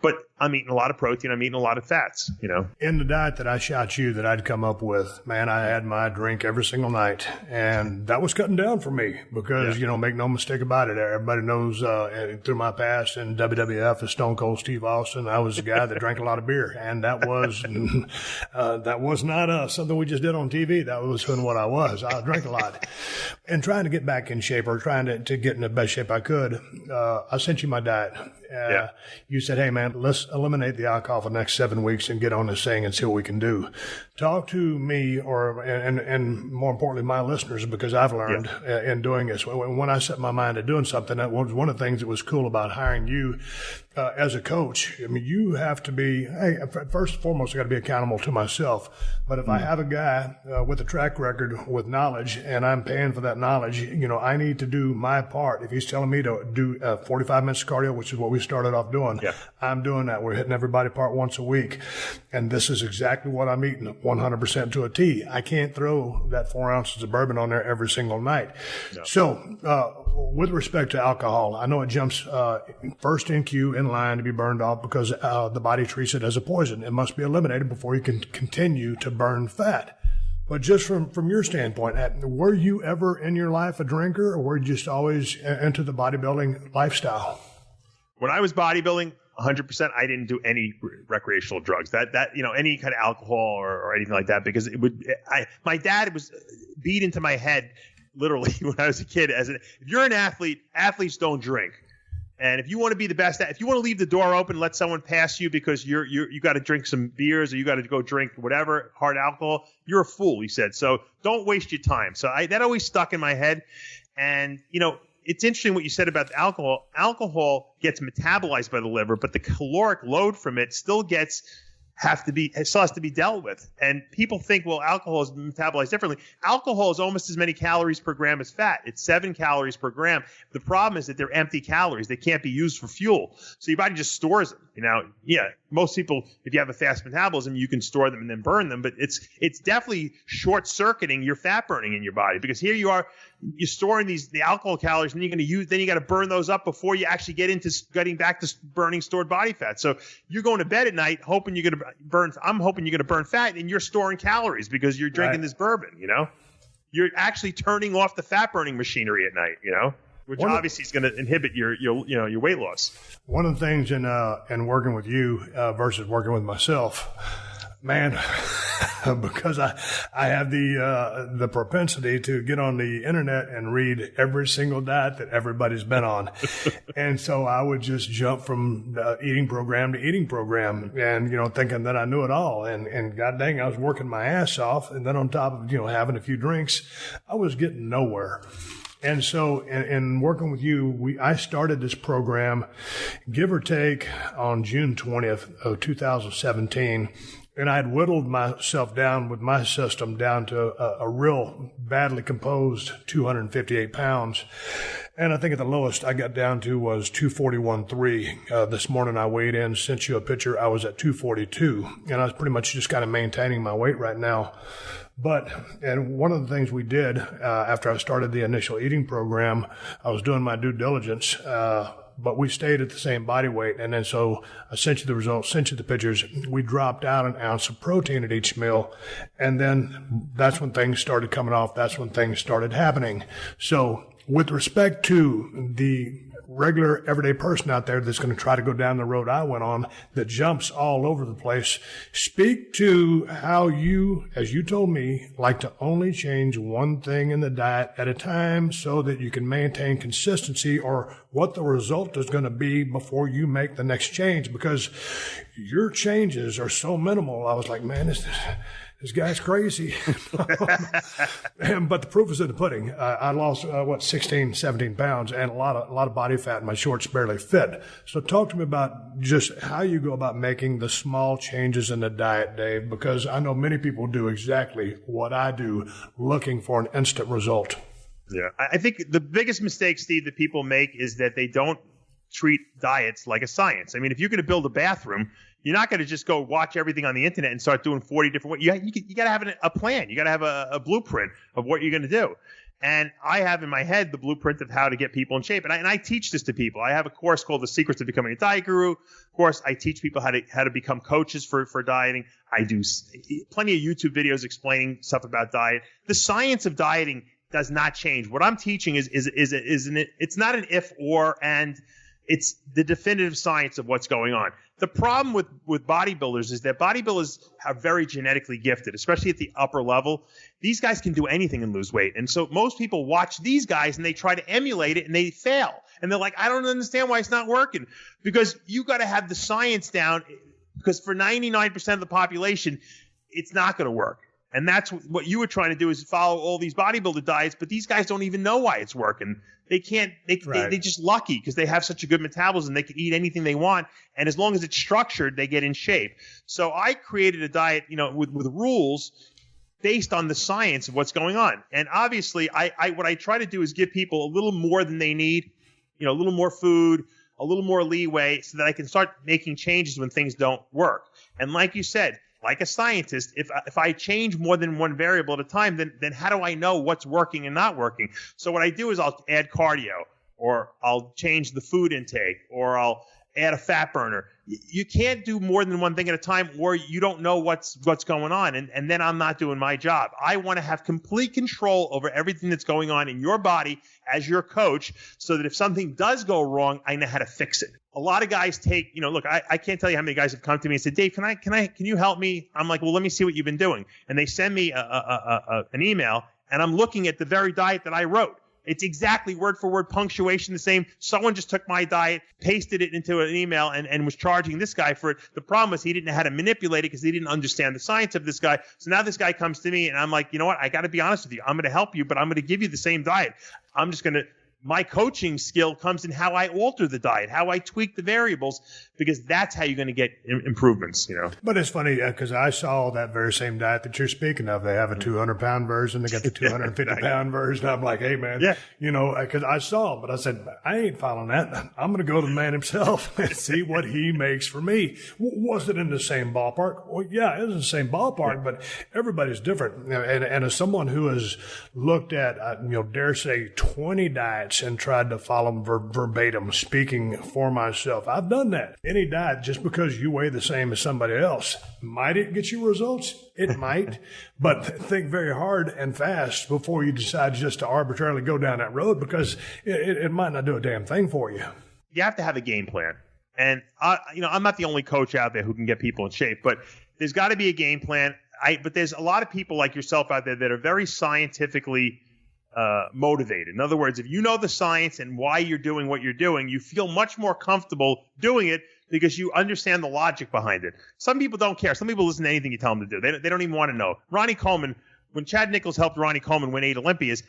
but I'm eating a lot of protein. I'm eating a lot of fats, In the diet that I shot you that I'd come up with, man, I had my drink every single night. And that was cutting down for me because, make no mistake about it. Everybody knows through my past in WWF as Stone Cold Steve Austin, I was a guy that drank a lot of beer. And that was not something we just did on TV. That was what I was. I drank a lot. And trying to get back in shape or trying to get in the best shape I could, I sent you my diet. You said, hey, man, man, let's eliminate the alcohol for the next 7 weeks and get on this thing and see what we can do. Talk to me and more importantly, my listeners, because I've learned in doing this. When I set my mind to doing something, that was one of the things that was cool about hiring you as a coach. I mean, you have to be, first and foremost, I got to be accountable to myself. But if I have a guy with a track record with knowledge and I'm paying for that knowledge, I need to do my part. If he's telling me to do 45 minutes of cardio, which is what we started off doing, I'm doing that. We're hitting every body part once a week. And this is exactly what I'm eating, 100% to a T. I can't throw that 4 ounces of bourbon on there every single night. No. So with respect to alcohol, I know it jumps first in queue in line to be burned off because the body treats it as a poison. It must be eliminated before you can continue to burn fat. But just from your standpoint, were you ever in your life a drinker, or were you just always into the bodybuilding lifestyle? When I was bodybuilding, 100%, I didn't do any recreational drugs. That any kind of alcohol or anything like that, because my dad was beat into my head literally when I was a kid. If you're an athlete, athletes don't drink. And if you want to be the best, if you want to leave the door open, let someone pass you because you got to drink some beers or you got to go drink whatever hard alcohol, you're a fool, he said. So don't waste your time. So that always stuck in my head. And it's interesting what you said about the alcohol. Alcohol gets metabolized by the liver, but the caloric load from it still has to be dealt with. And people think, well, alcohol is metabolized differently. Alcohol is almost as many calories per gram as fat. It's 7 calories per gram. The problem is that they're empty calories. They can't be used for fuel. So your body just stores them. Most people, if you have a fast metabolism, you can store them and then burn them. But it's definitely short-circuiting your fat burning in your body, because here you're storing the alcohol calories, and then you got to burn those up before you actually get into getting back to burning stored body fat. So you're going to bed at night hoping you're going to burn. I'm hoping you're going to burn fat, and you're storing calories because you're drinking this bourbon. You're actually turning off the fat burning machinery at night. Which obviously is going to inhibit your weight loss. One of the things in working with you versus working with myself, man, because I have the propensity to get on the internet and read every single diet that everybody's been on. And so I would just jump from eating program to eating program and, thinking that I knew it all. And God dang, I was working my ass off. And then on top of, having a few drinks, I was getting nowhere. And so in working with you, I started this program, give or take, on June 20th of 2017. And I had whittled myself down with my system down to a real badly composed 258 pounds. And I think at the lowest I got down to was 241.3. This morning I weighed in, sent you a picture. I was at 242. And I was pretty much just kind of maintaining my weight right now. And one of the things we did after I started the initial eating program, I was doing my due diligence, but we stayed at the same body weight. And then so I sent you the results, sent you the pictures. We dropped out an ounce of protein at each meal. And then that's when things started coming off. That's when things started happening. So with respect to the regular everyday person out there that's going to try to go down the road I went on that jumps all over the place, speak to how you, as you told me, like to only change one thing in the diet at a time so that you can maintain consistency, or what the result is going to be before you make the next change, because your changes are so minimal. I was like, man, this guy's crazy. But the proof is in the pudding. I lost, 16, 17 pounds, and a lot of body fat, and my shorts barely fit. So talk to me about just how you go about making the small changes in the diet, Dave, because I know many people do exactly what I do, looking for an instant result. Yeah. I think the biggest mistake, Steve, that people make is that they don't treat diets like a science. I mean, if you're going to build a bathroom, you're not going to just go watch everything on the internet and start doing 40 different ways. You got to have a plan. You got to have a blueprint of what you're going to do. And I have in my head the blueprint of how to get people in shape. And I teach this to people. I have a course called The Secrets of Becoming a Diet Guru. Of course, I teach people how to become coaches for dieting. I do plenty of YouTube videos explaining stuff about diet. The science of dieting does not change. What I'm teaching is it's not an if or and. It's the definitive science of what's going on. The problem with bodybuilders is that bodybuilders are very genetically gifted, especially at the upper level. These guys can do anything and lose weight. And so most people watch these guys and they try to emulate it and they fail. And they're like, I don't understand why it's not working. Because you got to have the science down, because for 99% of the population, it's not going to work. And that's what you were trying to do, is follow all these bodybuilder diets, but these guys don't even know why it's working. They can't, they're just lucky because they have such a good metabolism. They can eat anything they want. And as long as it's structured, they get in shape. So I created a diet, with rules based on the science of what's going on. And obviously what I try to do is give people a little more than they need, a little more food, a little more leeway, so that I can start making changes when things don't work. And like you said, like a scientist, if I change more than one variable at a time, then how do I know what's working and not working? So what I do is I'll add cardio, or I'll change the food intake, or I'll add a fat burner. You can't do more than one thing at a time, or you don't know what's going on, and then I'm not doing my job. I want to have complete control over everything that's going on in your body as your coach, so that if something does go wrong, I know how to fix it. A lot of guys take, look, I can't tell you how many guys have come to me and said, Dave, can you help me? I'm like, well, let me see what you've been doing. And they send me an email, and I'm looking at the very diet that I wrote. It's exactly word for word, punctuation the same. Someone just took my diet, pasted it into an email, and was charging this guy for it. The problem was he didn't know how to manipulate it because he didn't understand the science of this guy. So now this guy comes to me, and I'm like, you know what? I got to be honest with you. I'm going to help you, but I'm going to give you the same diet. I'm just going to my coaching skill comes in how I alter the diet, how I tweak the variables, because that's how you're going to get improvements, But it's funny because I saw that very same diet that you're speaking of. They have a 200-pound version. They got the 250-pound version. I'm like, hey, man, because I saw it, but I said, I ain't following that. I'm going to go to the man himself and see what he makes for me. Was it in the same ballpark? Well, yeah, it was in the same ballpark, but everybody's different. And as someone who has looked at, dare say 20 diets and tried to follow them verbatim, speaking for myself, I've done that. Any diet, just because you weigh the same as somebody else, might it get you results? It might, but think very hard and fast before you decide just to arbitrarily go down that road, because it might not do a damn thing for you. You have to have a game plan. And I'm not the only coach out there who can get people in shape, but there's got to be a game plan. But there's a lot of people like yourself out there that are very scientifically motivated. In other words, if you know the science and why you're doing what you're doing, you feel much more comfortable doing it because you understand the logic behind it. Some people don't care. Some people listen to anything you tell them to do. They don't even want to know. Ronnie Coleman, when Chad Nichols helped Ronnie Coleman win 8 Olympias,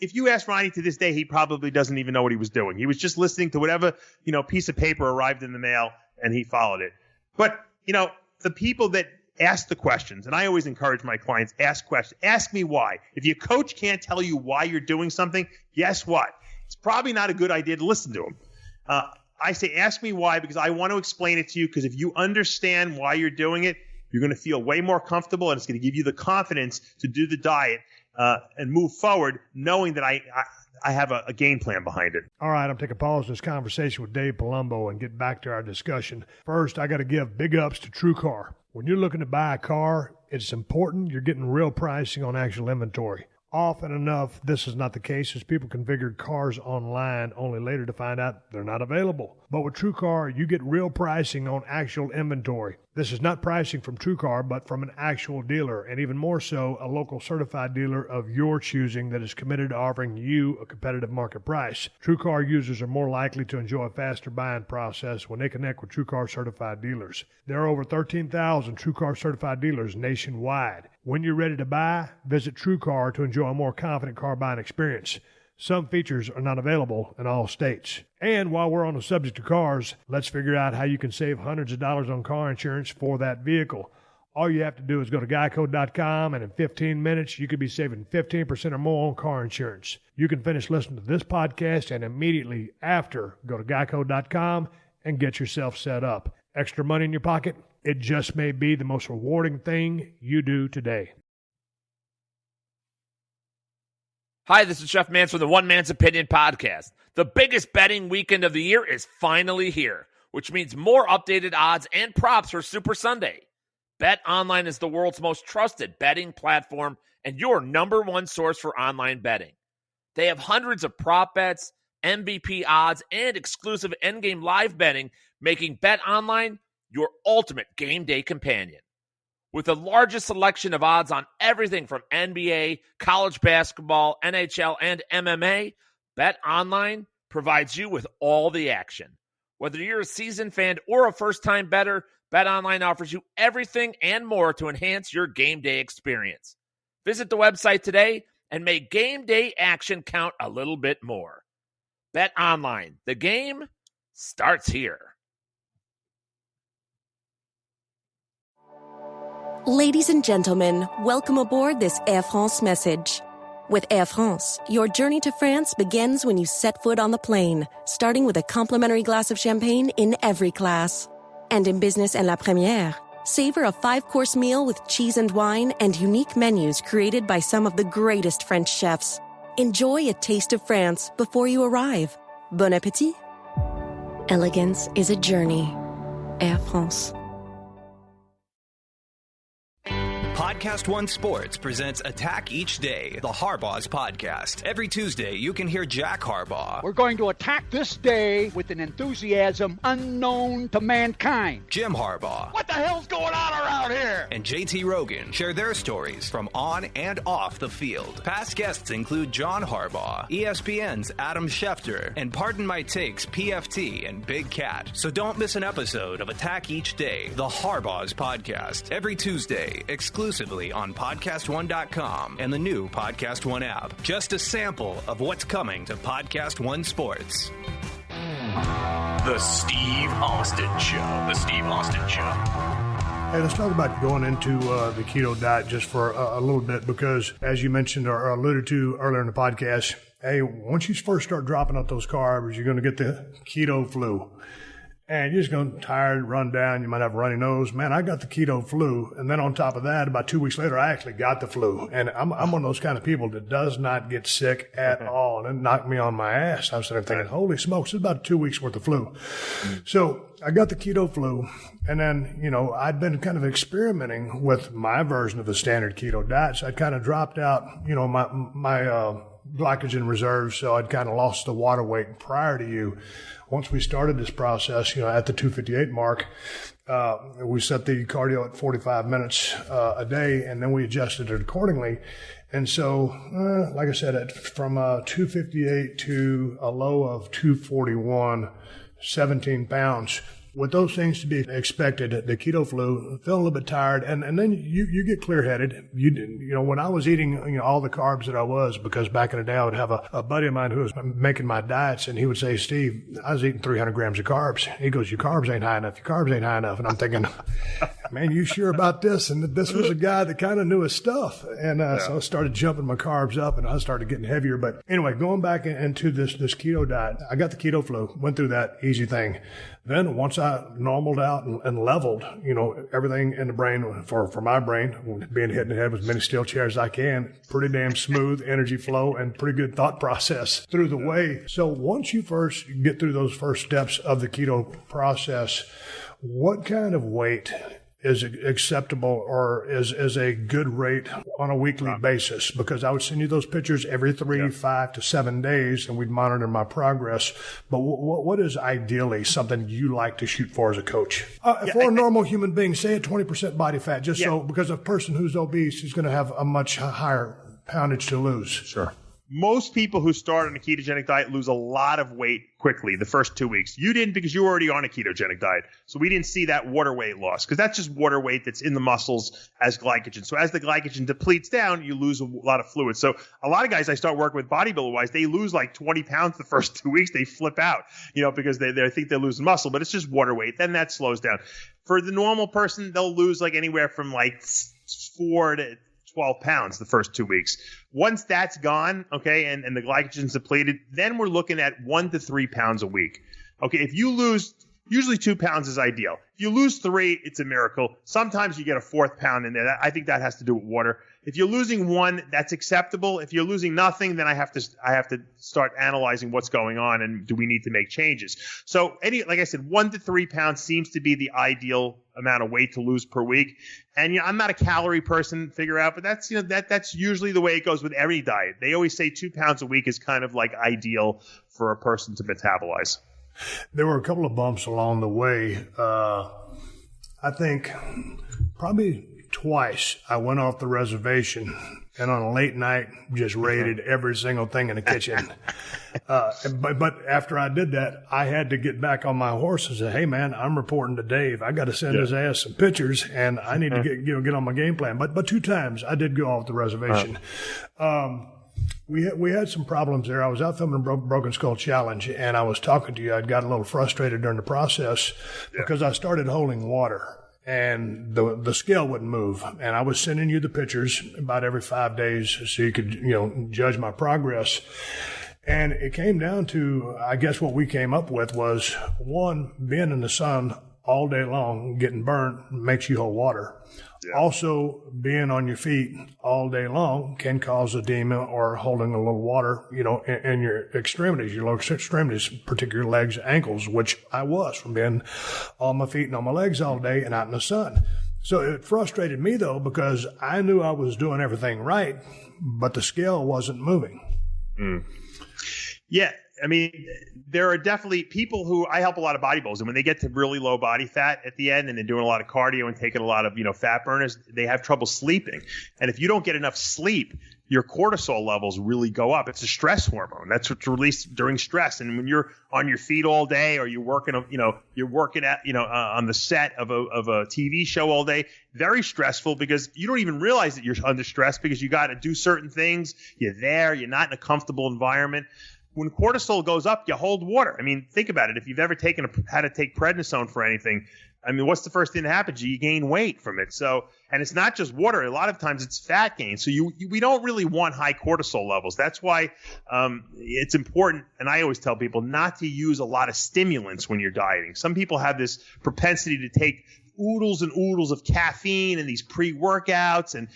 if you ask Ronnie to this day, he probably doesn't even know what he was doing. He was just listening to whatever, piece of paper arrived in the mail, and he followed it. But, the people that ask the questions, and I always encourage my clients, ask questions. Ask me why. If your coach can't tell you why you're doing something, guess what? It's probably not a good idea to listen to him. I say ask me why, because I want to explain it to you, because if you understand why you're doing it, you're going to feel way more comfortable, and it's going to give you the confidence to do the diet and move forward, knowing that I have a game plan behind it. All right, I'm taking a pause in this conversation with Dave Palumbo and get back to our discussion. First, I got to give big ups to TrueCar. When you're looking to buy a car, it's important you're getting real pricing on actual inventory. Often enough, this is not the case, as people configure cars online only later to find out they're not available. But with TrueCar, you get real pricing on actual inventory. This is not pricing from TrueCar, but from an actual dealer, and even more so, a local certified dealer of your choosing that is committed to offering you a competitive market price. TrueCar users are more likely to enjoy a faster buying process when they connect with TrueCar certified dealers. There are over 13,000 TrueCar certified dealers nationwide. When you're ready to buy, visit TrueCar to enjoy a more confident car buying experience. Some features are not available in all states. And while we're on the subject of cars, let's figure out how you can save hundreds of dollars on car insurance for that vehicle. All you have to do is go to geico.com, and in 15 minutes, you could be saving 15% or more on car insurance. You can finish listening to this podcast and immediately after go to geico.com and get yourself set up. Extra money in your pocket? It just may be the most rewarding thing you do today. Hi, this is Chef Mance from the One Man's Opinion podcast. The biggest betting weekend of the year is finally here, which means more updated odds and props for Super Sunday. BetOnline is the world's most trusted betting platform and your number one source for online betting. They have hundreds of prop bets, MVP odds, and exclusive endgame live betting, making BetOnline your ultimate game day companion. With the largest selection of odds on everything from NBA, college basketball, NHL, and MMA, BetOnline provides you with all the action. Whether you're a seasoned fan or a first-time bettor, BetOnline offers you everything and more to enhance your game day experience. Visit the website today and make game day action count a little bit more. BetOnline, the game starts here. Ladies and gentlemen, welcome aboard this Air France message. With Air France, your journey to France begins when you set foot on the plane, starting with a complimentary glass of champagne in every class. And in business and La Première, savor a 5-course meal with cheese and wine and unique menus created by some of the greatest French chefs. Enjoy a taste of France before you arrive. Bon appétit. Elegance is a journey. Air France. PodcastOne Sports presents Attack Each Day, the Harbaugh's podcast. Every Tuesday, you can hear Jack Harbaugh. We're going to attack this day with an enthusiasm unknown to mankind. Jim Harbaugh. What the hell's going on around here? And JT Rogan share their stories from on and off the field. Past guests include John Harbaugh, ESPN's Adam Schefter, and Pardon My Takes PFT and Big Cat. So don't miss an episode of Attack Each Day, the Harbaugh's podcast. Every Tuesday, exclusively on PodcastOne.com and the new Podcast One app. Just a sample of what's coming to Podcast One Sports. The Steve Austin Show. The Steve Austin Show. Hey, let's talk about going into the keto diet just for a little bit, because as you mentioned or alluded to earlier in the podcast, hey, once you first start dropping up those carbs, you're going to get the keto flu. And you're just going to be tired, run down. You might have a runny nose. Man, I got the keto flu. And then on top of that, about 2 weeks later, I actually got the flu. And I'm one of those kind of people that does not get sick at all. And it knocked me on my ass. I was sitting there thinking, holy smokes, it's about 2 weeks worth of flu. So I got the keto flu. And then, I'd been kind of experimenting with my version of the standard keto diet. So I'd kind of dropped out, my glycogen reserves. So I'd kind of lost the water weight prior to you. Once we started this process, at the 258 mark, we set the cardio at 45 minutes a day, and then we adjusted it accordingly. And so, like I said, from 258 to a low of 241, 17 pounds. With those things to be expected, the keto flu, feeling a little bit tired, and then you get clear-headed. When I was eating all the carbs that I was, because back in the day I would have a buddy of mine who was making my diets, and he would say, Steve, I was eating 300 grams of carbs. He goes, your carbs ain't high enough. Your carbs ain't high enough. And I'm thinking, man, you sure about this? And this was a guy that kind of knew his stuff. And so I started jumping my carbs up, and I started getting heavier. But anyway, going back into this keto diet, I got the keto flu, went through that easy thing. Then once I normaled out and leveled, everything in the brain for my brain, being hit in the head with as many steel chairs as I can, pretty damn smooth energy flow and pretty good thought process through the way. So once you first get through those first steps of the keto process, what kind of weight is acceptable or is a good rate on a weekly basis? Because I would send you those pictures every 5 to 7 days, and we'd monitor my progress. But what is ideally something you like to shoot for as a coach? For a normal human being, say at 20% body fat, so because a person who's obese is going to have a much higher poundage to lose. Sure. Most people who start on a ketogenic diet lose a lot of weight quickly the first 2 weeks. You didn't, because you were already on a ketogenic diet. So we didn't see that water weight loss, because that's just water weight that's in the muscles as glycogen. So as the glycogen depletes down, you lose a lot of fluid. So a lot of guys I start working with bodybuilder-wise, they lose like 20 pounds the first 2 weeks. They flip out, because they think they're losing muscle, but it's just water weight. Then that slows down. For the normal person, they'll lose like anywhere from like 4 to 12 pounds the first 2 weeks. Once that's gone, okay, and the glycogen's depleted, then we're looking at 1 to 3 pounds a week. Okay, if you lose, usually 2 pounds is ideal. If you lose 3, it's a miracle. Sometimes you get a 4th pound in there. I think that has to do with water. if you're losing 1, that's acceptable. If you're losing nothing, then I have to start analyzing what's going on and do we need to make changes. So like I said, 1 to 3 pounds seems to be the ideal amount of weight to lose per week. And I'm not a calorie person, figure out, but that's that's usually the way it goes with every diet. They always say 2 pounds a week is kind of like ideal for a person to metabolize. There were a couple of bumps along the way. I think probably twice I went off the reservation and on a late night just raided every single thing in the kitchen. But after I did that, I had to get back on my horse and say, hey, man, I'm reporting to Dave. I got to send his ass some pictures, and I need to get on my game plan. But 2 times I did go off the reservation. We had some problems there. I was out filming Broken Skull Challenge, and I was talking to you. I'd got a little frustrated during the process because I started holding water, and the scale wouldn't move. And I was sending you the pictures about every 5 days so you could, judge my progress. And it came down to, I guess what we came up with was, 1, being in the sun all day long, getting burnt, makes you hold water. Yeah. Also, being on your feet all day long can cause edema or holding a little water, in your extremities, your lower extremities, particularly legs, ankles, which I was from being on my feet and on my legs all day and out in the sun. So it frustrated me, though, because I knew I was doing everything right, but the scale wasn't moving. Mm. Yeah. I mean, there are definitely people who I help a lot of bodybuilders, and when they get to really low body fat at the end and they're doing a lot of cardio and taking a lot of, fat burners, they have trouble sleeping. And if you don't get enough sleep, your cortisol levels really go up. It's a stress hormone. That's what's released during stress. And when you're on your feet all day, or you're working, on the set of a TV show all day, very stressful because you don't even realize that you're under stress because you got to do certain things. You're there. You're not in a comfortable environment. When cortisol goes up, you hold water. I mean, think about it. If you've ever had to take prednisone for anything, I mean, what's the first thing that happens? You gain weight from it. So, and it's not just water. A lot of times it's fat gain. So we don't really want high cortisol levels. That's why it's important. And I always tell people not to use a lot of stimulants when you're dieting. Some people have this propensity to take oodles and oodles of caffeine and these pre-workouts and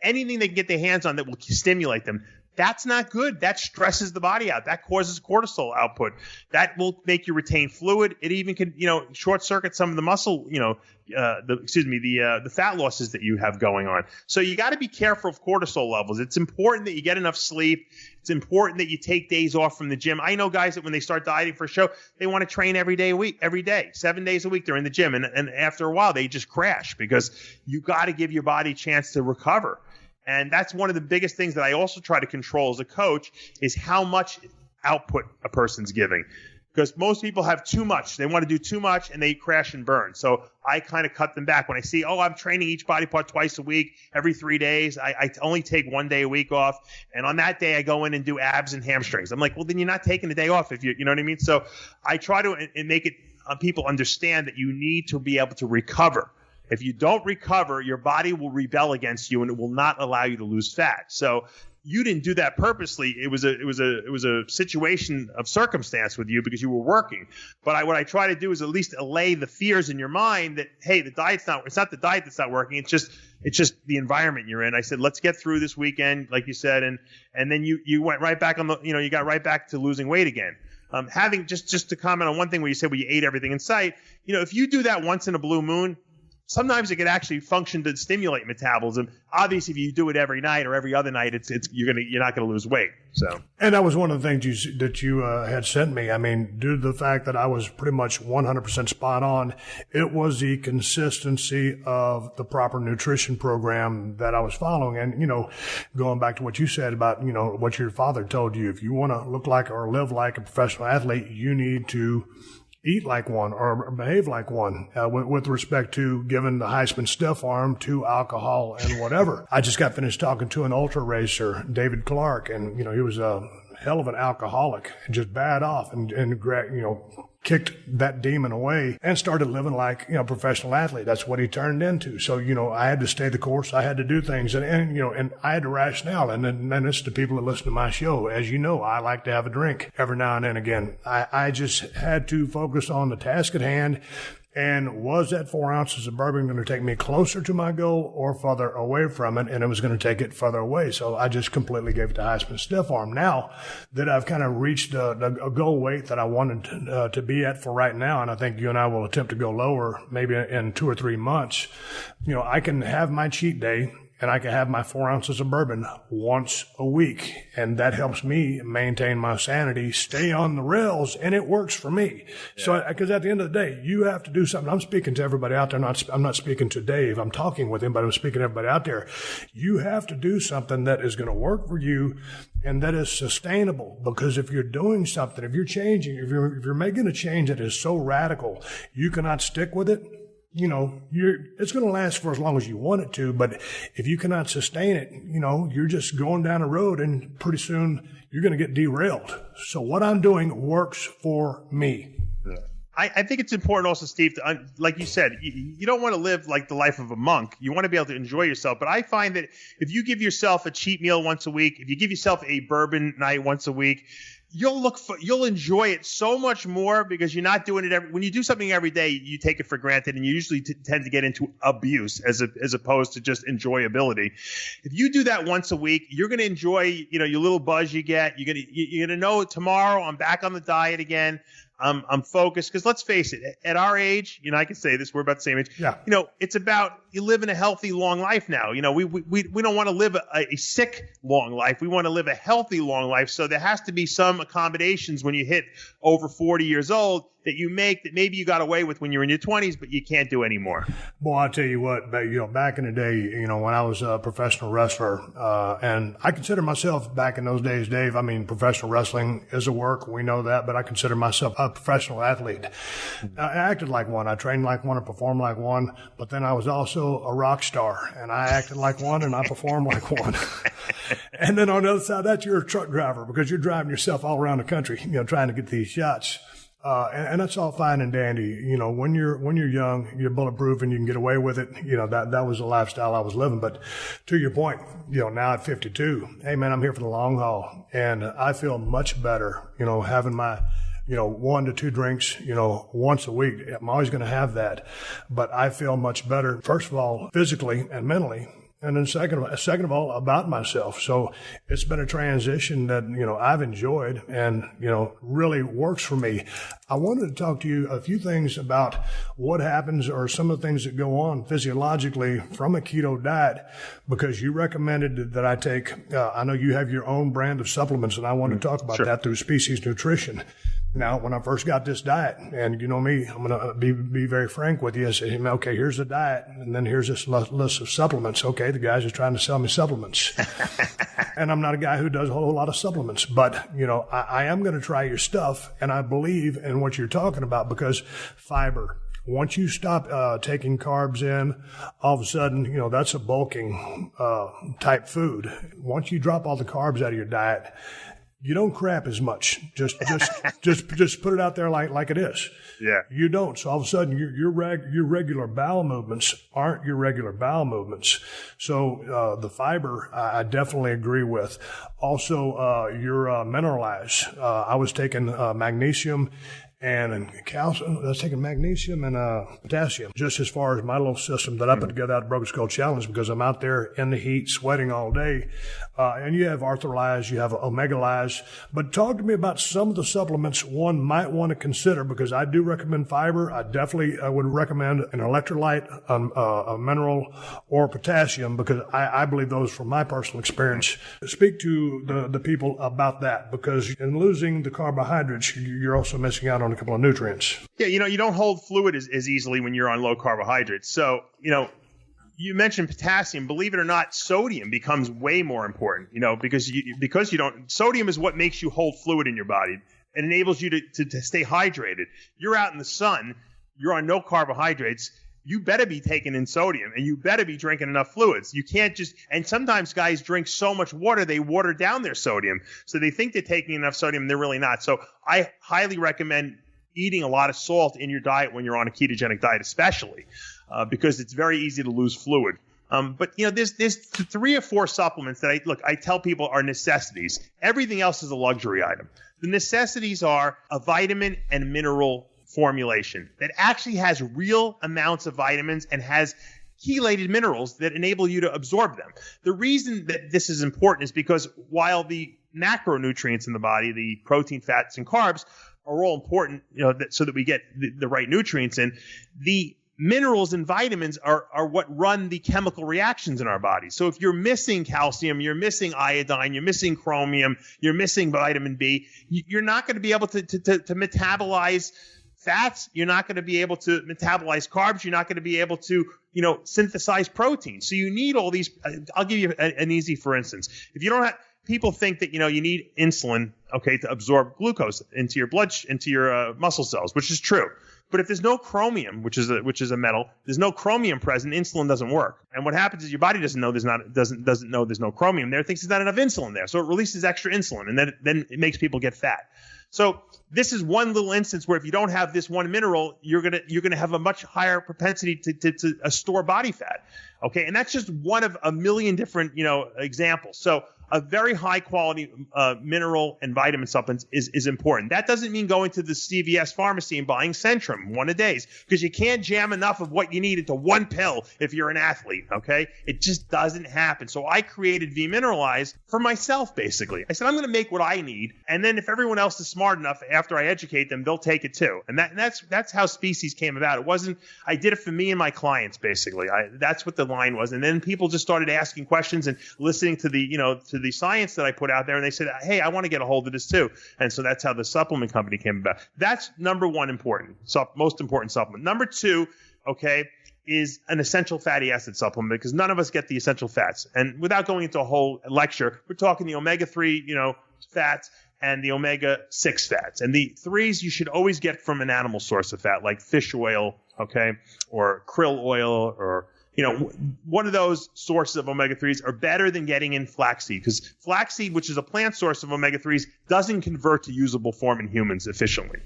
anything they can get their hands on that will stimulate them. That's not good. That stresses the body out. That causes cortisol output. That will make you retain fluid. It even can, short circuit some of the muscle, the fat losses that you have going on. So you got to be careful of cortisol levels. It's important that you get enough sleep. It's important that you take days off from the gym. I know guys that when they start dieting for a show, they want to train every day, 7 days a week. They're in the gym. And after a while, they just crash because you got to give your body a chance to recover. And that's one of the biggest things that I also try to control as a coach is how much output a person's giving. Because most people have too much. They want to do too much and they crash and burn. So I kind of cut them back. When I see, I'm training each body part twice a week, every 3 days, I only take 1 day a week off. And on that day, I go in and do abs and hamstrings. I'm like, well, then you're not taking a day off if you know what I mean? So I try to make it people understand that you need to be able to recover. If you don't recover, your body will rebel against you and it will not allow you to lose fat. So you didn't do that purposely. It was a situation of circumstance with you because you were working. But what I try to do is at least allay the fears in your mind that, hey, it's not the diet that's not working. It's just the environment you're in. I said, let's get through this weekend, like you said. And then you went right back you got right back to losing weight again. Having just to comment on one thing where you said, you ate everything in sight, if you do that once in a blue moon, sometimes it can actually function to stimulate metabolism. Obviously, if you do it every night or every other night, you're not going to lose weight. So, and that was one of the things that you had sent me. I mean, due to the fact that I was pretty much 100% spot on, it was the consistency of the proper nutrition program that I was following. And going back to what you said about what your father told you, if you want to look like or live like a professional athlete, you need to eat like one or behave like one with respect to giving the Heisman stiff arm to alcohol and whatever. I just got finished talking to an ultra racer, David Clark, and, he was a hell of an alcoholic and just bad off and kicked that demon away and started living like, a professional athlete. That's what he turned into. So, I had to stay the course. I had to do things and I had to rationale. And then it's the people that listen to my show. As you know, I like to have a drink every now and then again. I just had to focus on the task at hand And was that 4 ounces of bourbon going to take me closer to my goal or further away from it? And it was going to take it further away. So I just completely gave it to high-spin stiff arm. Now that I've kind of reached a goal weight that I wanted to be at for right now, and I think you and I will attempt to go lower maybe in 2 or 3 months, I can have my cheat day and I can have my 4 ounces of bourbon once a week. And that helps me maintain my sanity, stay on the rails, and it works for me. Yeah. So, because at the end of the day, you have to do something. I'm speaking to everybody out there. I'm not speaking to Dave. I'm talking with him, but I'm speaking to everybody out there. You have to do something that is going to work for you and that is sustainable. Because if you're doing something, if you're changing, if you're making a change that is so radical, you cannot stick with it. It's going to last for as long as you want it to, but if you cannot sustain it, you're just going down a road and pretty soon you're going to get derailed. So what I'm doing works for me. Yeah. I think it's important also, Steve, to, like you said, you don't want to live like the life of a monk. You want to be able to enjoy yourself. But I find that if you give yourself a cheat meal once a week, if you give yourself a bourbon night once a week, you'll enjoy it so much more because you're not doing it when you do something every day, you take it for granted and you usually tend to get into abuse as opposed to just enjoyability. If you do that once a week, you're going to enjoy, your little buzz you get. You're going to know tomorrow I'm back on the diet again. I'm focused because let's face it, at our age, I can say this, we're about the same age. Yeah. It's about you living a healthy, long life now. We don't want to live a sick, long life. We want to live a healthy, long life. So there has to be some accommodations when you hit over 40 years old that you make that maybe you got away with when you were in your 20s, but you can't do anymore. Boy, I'll tell you what, back in the day, when I was a professional wrestler, and I consider myself back in those days, Dave, professional wrestling is a work. We know that, but I consider myself a professional athlete. I acted like one. I trained like one. I performed like one, but then I was also a rock star and I acted like one and I performed like one. And then on the other side of that, you're a truck driver because you're driving yourself all around the country, trying to get these shots. And that's all fine and dandy. When you're young, you're bulletproof and you can get away with it. That was the lifestyle I was living. But to your point, now at 52, hey man, I'm here for the long haul and I feel much better, having my, 1 to 2 drinks, once a week. I'm always going to have that, but I feel much better, first of all, physically and mentally. And then second of all, about myself. So it's been a transition that, I've enjoyed and, really works for me. I wanted to talk to you a few things about what happens or some of the things that go on physiologically from a keto diet, because you recommended that I take, I know you have your own brand of supplements and I want to talk about that through Species Nutrition. Now, when I first got this diet, and you know me, I'm going to be very frank with you. I said, okay, here's the diet, and then here's this list of supplements. Okay, the guy's just trying to sell me supplements. And I'm not a guy who does a whole lot of supplements, but, I am going to try your stuff, and I believe in what you're talking about because fiber. Once you stop taking carbs in, all of a sudden, that's a bulking type food. Once you drop all the carbs out of your diet, you don't crap as much. Just put it out there like it is. Yeah. You don't. So all of a sudden, your regular bowel movements aren't your regular bowel movements. So the fiber, I definitely agree with. Also, you're mineralized. I was taking magnesium and calcium. I was taking magnesium and potassium, just as far as my little system that I put together out of Broken Skull Challenge, because I'm out there in the heat, sweating all day. And you have Arthrolyze, you have Omega-Lyze. But talk to me about some of the supplements one might want to consider, because I do recommend fiber. I definitely would recommend an electrolyte, a mineral, or potassium, because I believe those from my personal experience. Speak to the people about that, because in losing the carbohydrates, you're also missing out on a couple of nutrients. Yeah, you don't hold fluid as easily when you're on low carbohydrates. So, you mentioned potassium. Believe it or not, sodium becomes way more important, because you don't. Sodium is what makes you hold fluid in your body. It enables you to stay hydrated. You're out in the sun. You're on no carbohydrates. You better be taking in sodium and you better be drinking enough fluids. You can't and sometimes guys drink so much water, they water down their sodium. So they think they're taking enough sodium and they're really not. So I highly recommend eating a lot of salt in your diet when you're on a ketogenic diet, especially because it's very easy to lose fluid. But there's 3 or 4 supplements that I tell people are necessities. Everything else is a luxury item. The necessities are a vitamin and mineral formulation that actually has real amounts of vitamins and has chelated minerals that enable you to absorb them. The reason that this is important is because while the macronutrients in the body, the protein, fats, and carbs, are all important, so that we get the right nutrients in, the minerals and vitamins are what run the chemical reactions in our body. So if you're missing calcium, you're missing iodine, you're missing chromium, you're missing vitamin B, you're not going to be able to metabolize fats. You're not going to be able to metabolize carbs. You're not going to be able to, synthesize protein. So you need all these. I'll give you an easy for instance. If you don't have, people think that, you need insulin, to absorb glucose into your muscle cells, which is true. But if there's no chromium, which is a metal, there's no chromium present, insulin doesn't work. And what happens is your body doesn't know there's no chromium there, thinks there's not enough insulin there. So it releases extra insulin, and then it makes people get fat. So this is one little instance where if you don't have this one mineral, you're gonna have a much higher propensity to store body fat. Okay, and that's just one of a million different examples. So a very high quality mineral and vitamin supplements is important. That doesn't mean going to the CVS pharmacy and buying Centrum one a days, because you can't jam enough of what you need into one pill if you're an athlete. Okay, it just doesn't happen. So I created V-Mineralize for myself. Basically, I said I'm going to make what I need, and then if everyone else is smart enough, after I educate them, they'll take it too. And that's how Species came about. It wasn't, I did it for me and my clients. Basically, that's what the line was. And then people just started asking questions and listening to the science that I put out there, and they said, hey, I want to get a hold of this too. And so that's how the supplement company came about. That's number one most important supplement. Number two, is an essential fatty acid supplement, because none of us get the essential fats. And without going into a whole lecture, we're talking the omega-3, fats and the omega-6 fats. And the threes you should always get from an animal source of fat, like fish oil, or krill oil, or one of those sources of omega-3s are better than getting in flaxseed, because flaxseed, which is a plant source of omega-3s, doesn't convert to usable form in humans efficiently.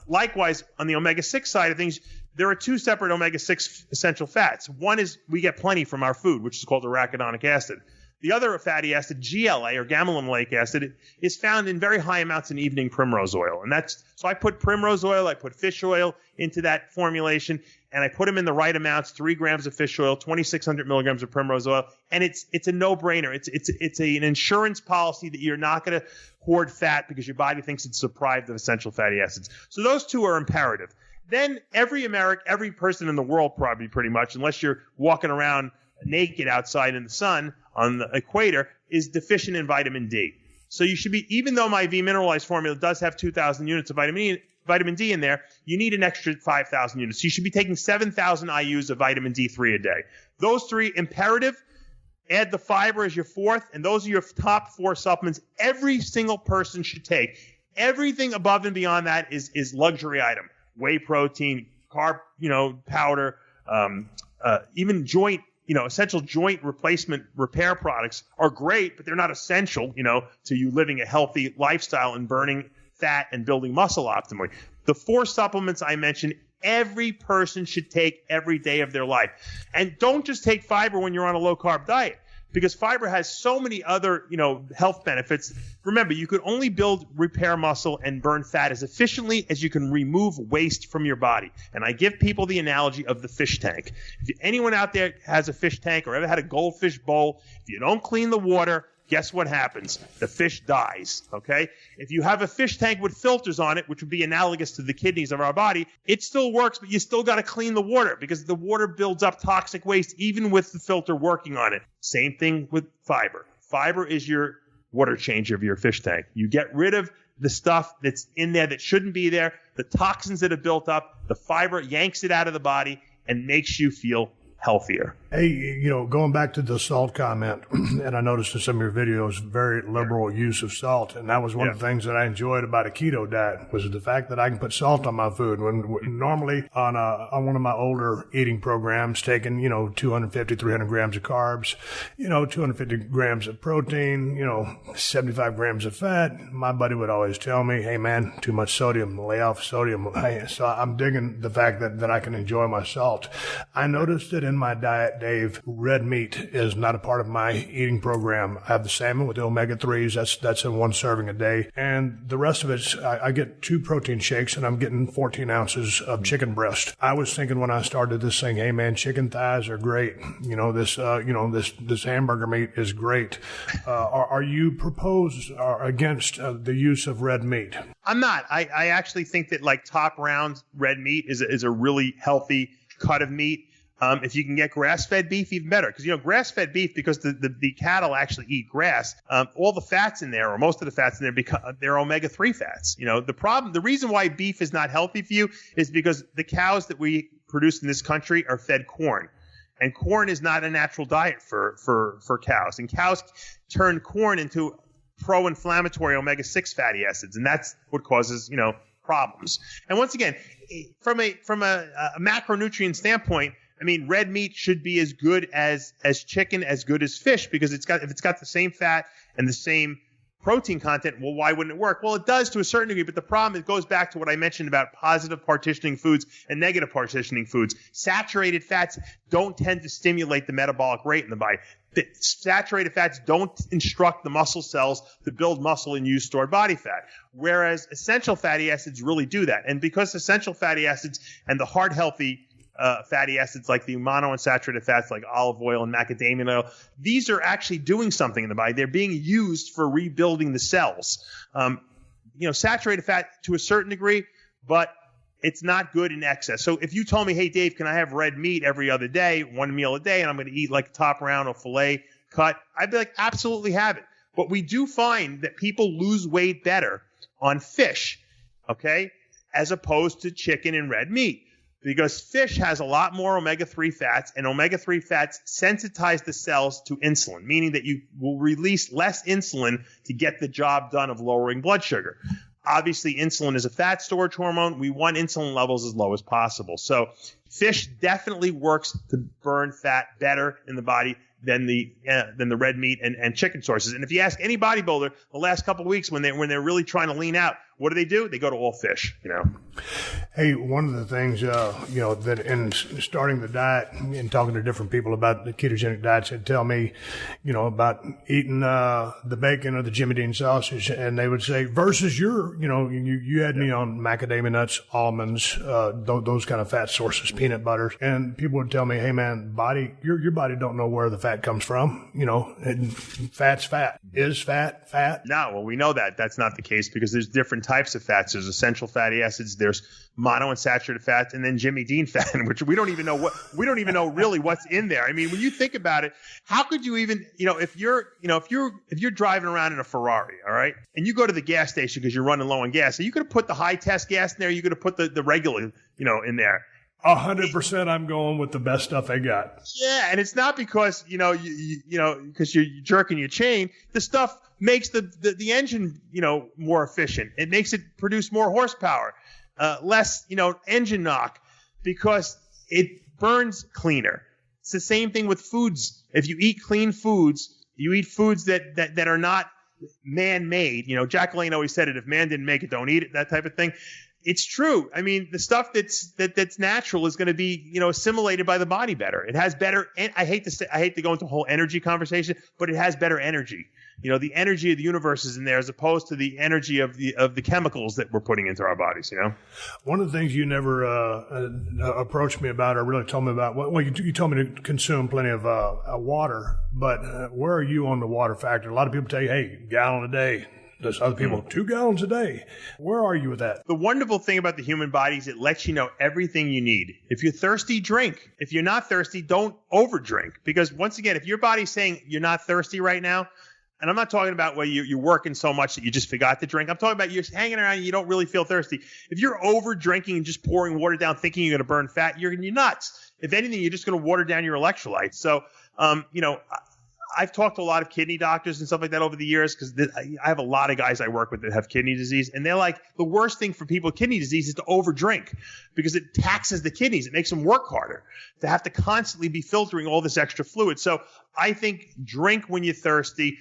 Likewise, on the omega-6 side of things, there are two separate omega-6 essential fats. One is we get plenty from our food, which is called arachidonic acid. The other fatty acid, GLA, or gamma-linoleic acid, is found in very high amounts in evening primrose oil. And so I put primrose oil, I put fish oil into that formulation, and I put them in the right amounts: 3 grams of fish oil, 2,600 milligrams of primrose oil, and it's a no-brainer. It's an insurance policy that you're not going to hoard fat because your body thinks it's deprived of essential fatty acids. So those two are imperative. Then every person in the world, probably pretty much, unless you're walking around naked outside in the sun on the equator, is deficient in vitamin D. So you should be, even though my V-Mineralize formula does have 2,000 units of vitamin D in there, you need an extra 5,000 units. So you should be taking 7,000 IUs of vitamin D3 a day. Those three imperative. Add the fiber as your fourth, and those are your top 4 supplements every single person should take. Everything above and beyond that is luxury item. Whey protein, carb, powder, even joint, essential joint replacement repair products are great, but they're not essential, to you living a healthy lifestyle and burning fat and building muscle optimally. The 4 supplements I mentioned, every person should take every day of their life. And don't just take fiber when you're on a low-carb diet, because fiber has so many other, health benefits. Remember, you could only repair muscle and burn fat as efficiently as you can remove waste from your body. And I give people the analogy of the fish tank. If anyone out there has a fish tank or ever had a goldfish bowl, if you don't clean the water, guess what happens? The fish dies, okay? If you have a fish tank with filters on it, which would be analogous to the kidneys of our body, it still works, but you still got to clean the water, because the water builds up toxic waste even with the filter working on it. Same thing with fiber. Fiber is your water changer of your fish tank. You get rid of the stuff that's in there that shouldn't be there, the toxins that have built up. The fiber yanks it out of the body and makes you feel healthier. Hey, going back to the salt comment, and I noticed in some of your videos, very liberal use of salt. And that was one of the things that I enjoyed about a keto diet, was the fact that I can put salt on my food. When normally on one of my older eating programs, taking, 250, 300 grams of carbs, 250 grams of protein, 75 grams of fat, my buddy would always tell me, hey man, too much sodium, lay off sodium. So I'm digging the fact that I can enjoy my salt. I noticed that in my diet, Dave, red meat is not a part of my eating program. I have the salmon with the omega-3s. That's in one serving a day. And the rest of it, I get 2 protein shakes, and I'm getting 14 ounces of chicken breast. I was thinking when I started this thing, hey, man, chicken thighs are great. This hamburger meat is great. Are you proposed or against the use of red meat? I'm not. I actually think that like top round red meat is a really healthy cut of meat. If you can get grass-fed beef, even better. Because, grass-fed beef, because the cattle actually eat grass, all the fats in there, or most of the fats in there, they're omega-3 fats. The reason why beef is not healthy for you is because the cows that we produce in this country are fed corn. And corn is not a natural diet for cows. And cows turn corn into pro-inflammatory omega-6 fatty acids. And that's what causes, problems. And once again, from a macronutrient standpoint, I mean, red meat should be as good as chicken, as good as fish, because if it's got the same fat and the same protein content, well, why wouldn't it work? Well, it does to a certain degree, but the problem, it goes back to what I mentioned about positive partitioning foods and negative partitioning foods. Saturated fats don't tend to stimulate the metabolic rate in the body. The saturated fats don't instruct the muscle cells to build muscle and use stored body fat, whereas essential fatty acids really do that. And because essential fatty acids and the heart healthy fatty acids like the monounsaturated fats like olive oil and macadamia oil, these are actually doing something in the body. They're being used for rebuilding the cells. Saturated fat to a certain degree, but it's not good in excess. So if you told me, hey, Dave, can I have red meat every other day, 1 meal a day, and I'm going to eat like a top round or filet cut, I'd be like, absolutely have it. But we do find that people lose weight better on fish, okay, as opposed to chicken and red meat. Because fish has a lot more omega-3 fats, and omega-3 fats sensitize the cells to insulin, meaning that you will release less insulin to get the job done of lowering blood sugar. Obviously, insulin is a fat storage hormone. We want insulin levels as low as possible. So fish definitely works to burn fat better in the body than the red meat and chicken sources. And if you ask any bodybuilder the last couple of weeks when they're really trying to lean out, what do? They go to all fish, Hey, one of the things, that in starting the diet and talking to different people about the ketogenic diets, they'd tell me, about eating the bacon or the Jimmy Dean sausage, and they would say, versus you had me on macadamia nuts, almonds, those kind of fat sources, peanut butter, and people would tell me, hey man, your body don't know where the fat comes from, and fat's fat. Is fat fat? No, well, we know that that's not the case because there's different types of fats. There's essential fatty acids, there's monounsaturated fats, and then Jimmy Dean fat, which we don't even know really what's in there. I mean, when you think about it, how could you even, if you're driving around in a Ferrari, all right, and you go to the gas station because you're running low on gas, so you could have put the high test gas in there, you could have put the regular, in there. 100% I'm going with the best stuff I got. Yeah, and it's not because, because you're jerking your chain. The stuff makes the engine, more efficient. It makes it produce more horsepower, less, engine knock, because it burns cleaner. It's the same thing with foods. If you eat clean foods, you eat foods that are not man-made. Jack LaLanne always said it, if man didn't make it, don't eat it, that type of thing. It's true. I mean, the stuff that's natural is going to be, assimilated by the body better. It has better. And I hate to go into a whole energy conversation, but it has better energy. The energy of the universe is in there as opposed to the energy of the chemicals that we're putting into our bodies. One of the things you never approached me about or really told me about. Well, you told me to consume plenty of water, but where are you on the water factor? A lot of people tell you, hey, gallon a day. There's other people, 2 gallons a day. Where are you with that? The wonderful thing about the human body is it lets you know everything you need. If you're thirsty, drink. If you're not thirsty, don't overdrink. Because once again, if your body's saying you're not thirsty right now, and I'm not talking about where you're working so much that you just forgot to drink. I'm talking about you're hanging around and you don't really feel thirsty. If you're over drinking and just pouring water down thinking you're going to burn fat, you're nuts. If anything, you're just going to water down your electrolytes. So, I've talked to a lot of kidney doctors and stuff like that over the years because I have a lot of guys I work with that have kidney disease. And they're like, the worst thing for people with kidney disease is to overdrink because it taxes the kidneys. It makes them work harder to have to constantly be filtering all this extra fluid. So I think drink when you're thirsty.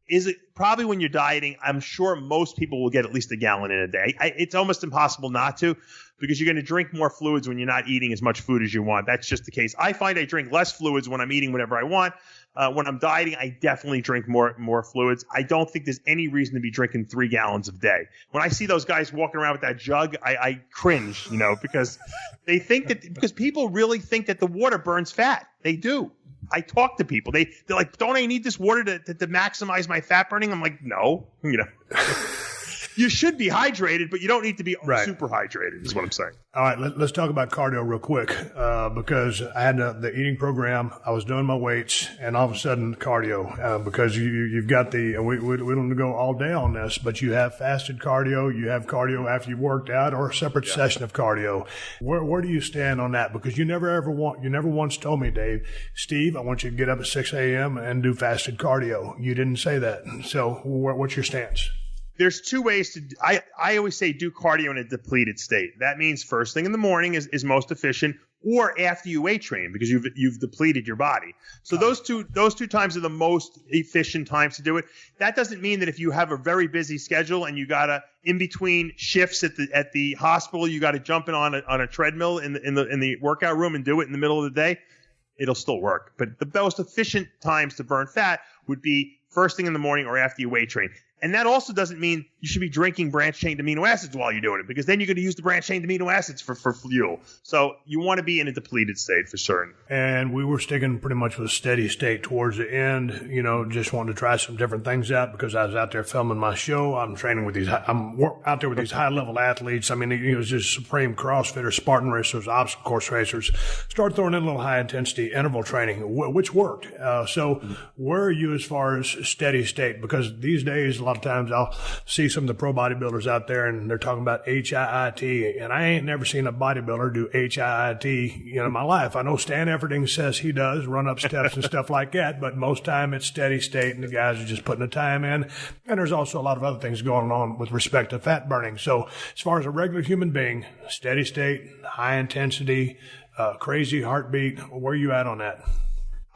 Is it probably when you're dieting? I'm sure most people will get at least a gallon in a day. It's almost impossible not to. because you're going to drink more fluids when you're not eating as much food as you want. That's just the case. I find I drink less fluids when I'm eating whatever I want. When I'm dieting, I definitely drink more fluids. I don't think there's any reason to be drinking 3 gallons a day. When I see those guys walking around with that jug, I cringe, because they think because people really think that the water burns fat. They do. I talk to people. They're like, don't I need this water to maximize my fat burning? I'm like, no, You should be hydrated, but you don't need to be super hydrated, is what I'm saying. All right, let's talk about cardio real quick, because I had the eating program. I was doing my weights, and all of a sudden cardio, because you've got we don't go all day on this, but you have fasted cardio, you have cardio after you've worked out, or a separate session of cardio. Where do you stand on that? Because you never once told me, Dave, Steve, I want you to get up at 6 a.m. and do fasted cardio. You didn't say that. So what's your stance? There's 2 ways to I always say do cardio in a depleted state. That means first thing in the morning is most efficient, or after you weight train, because you've depleted your body. So those two times are the most efficient times to do it. That doesn't mean that if you have a very busy schedule and you gotta in between shifts at the hospital, you gotta jump in on a treadmill in the workout room and do it in the middle of the day. It'll still work. But the most efficient times to burn fat would be first thing in the morning or after you weight train. And that also doesn't mean you should be drinking branched-chain amino acids while you're doing it, because then you're going to use the branched-chain amino acids for fuel. So you want to be in a depleted state for certain. And we were sticking pretty much with a steady state towards the end, just wanted to try some different things out because I was out there filming my show. I'm training with I'm out there with these high-level athletes. I mean, it was just supreme CrossFitters, Spartan racers, obstacle course racers. Start throwing in a little high-intensity interval training, which worked. So where are you as far as steady state? Because these days, a lot of times I'll see some of the pro bodybuilders out there and they're talking about HIIT, and I ain't never seen a bodybuilder do HIIT in my life. I know Stan Efferding says he does run up steps and stuff like that, but most time it's steady state and the guys are just putting the time in. And there's also a lot of other things going on with respect to fat burning. So as far as a regular human being, steady state, high intensity, crazy heartbeat, where are you at on that?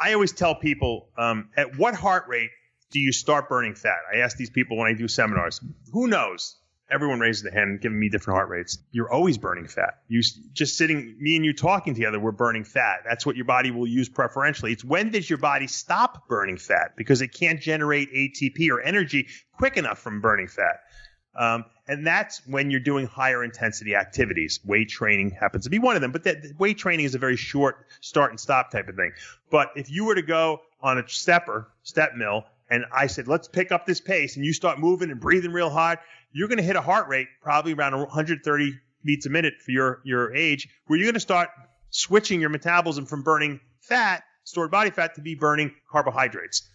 I always tell people, at what heart rate do you start burning fat? I ask these people when I do seminars. Who knows? Everyone raises their hand, giving me different heart rates. You're always burning fat. You just sitting, me and you talking together, we're burning fat. That's what your body will use preferentially. It's when does your body stop burning fat? Because it can't generate ATP or energy quick enough from burning fat. And that's when you're doing higher intensity activities. Weight training happens to be one of them, but weight training is a very short start and stop type of thing. But if you were to go on a step mill, and I said, let's pick up this pace, and you start moving and breathing real hard, you're going to hit a heart rate probably around 130 beats a minute for your age, where you're going to start switching your metabolism from burning fat, stored body fat, to be burning carbohydrates.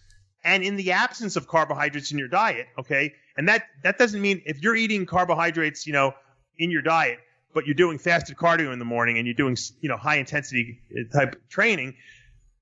And in the absence of carbohydrates in your diet, okay, and that doesn't mean if you're eating carbohydrates, in your diet, but you're doing fasted cardio in the morning and you're doing, high intensity type training,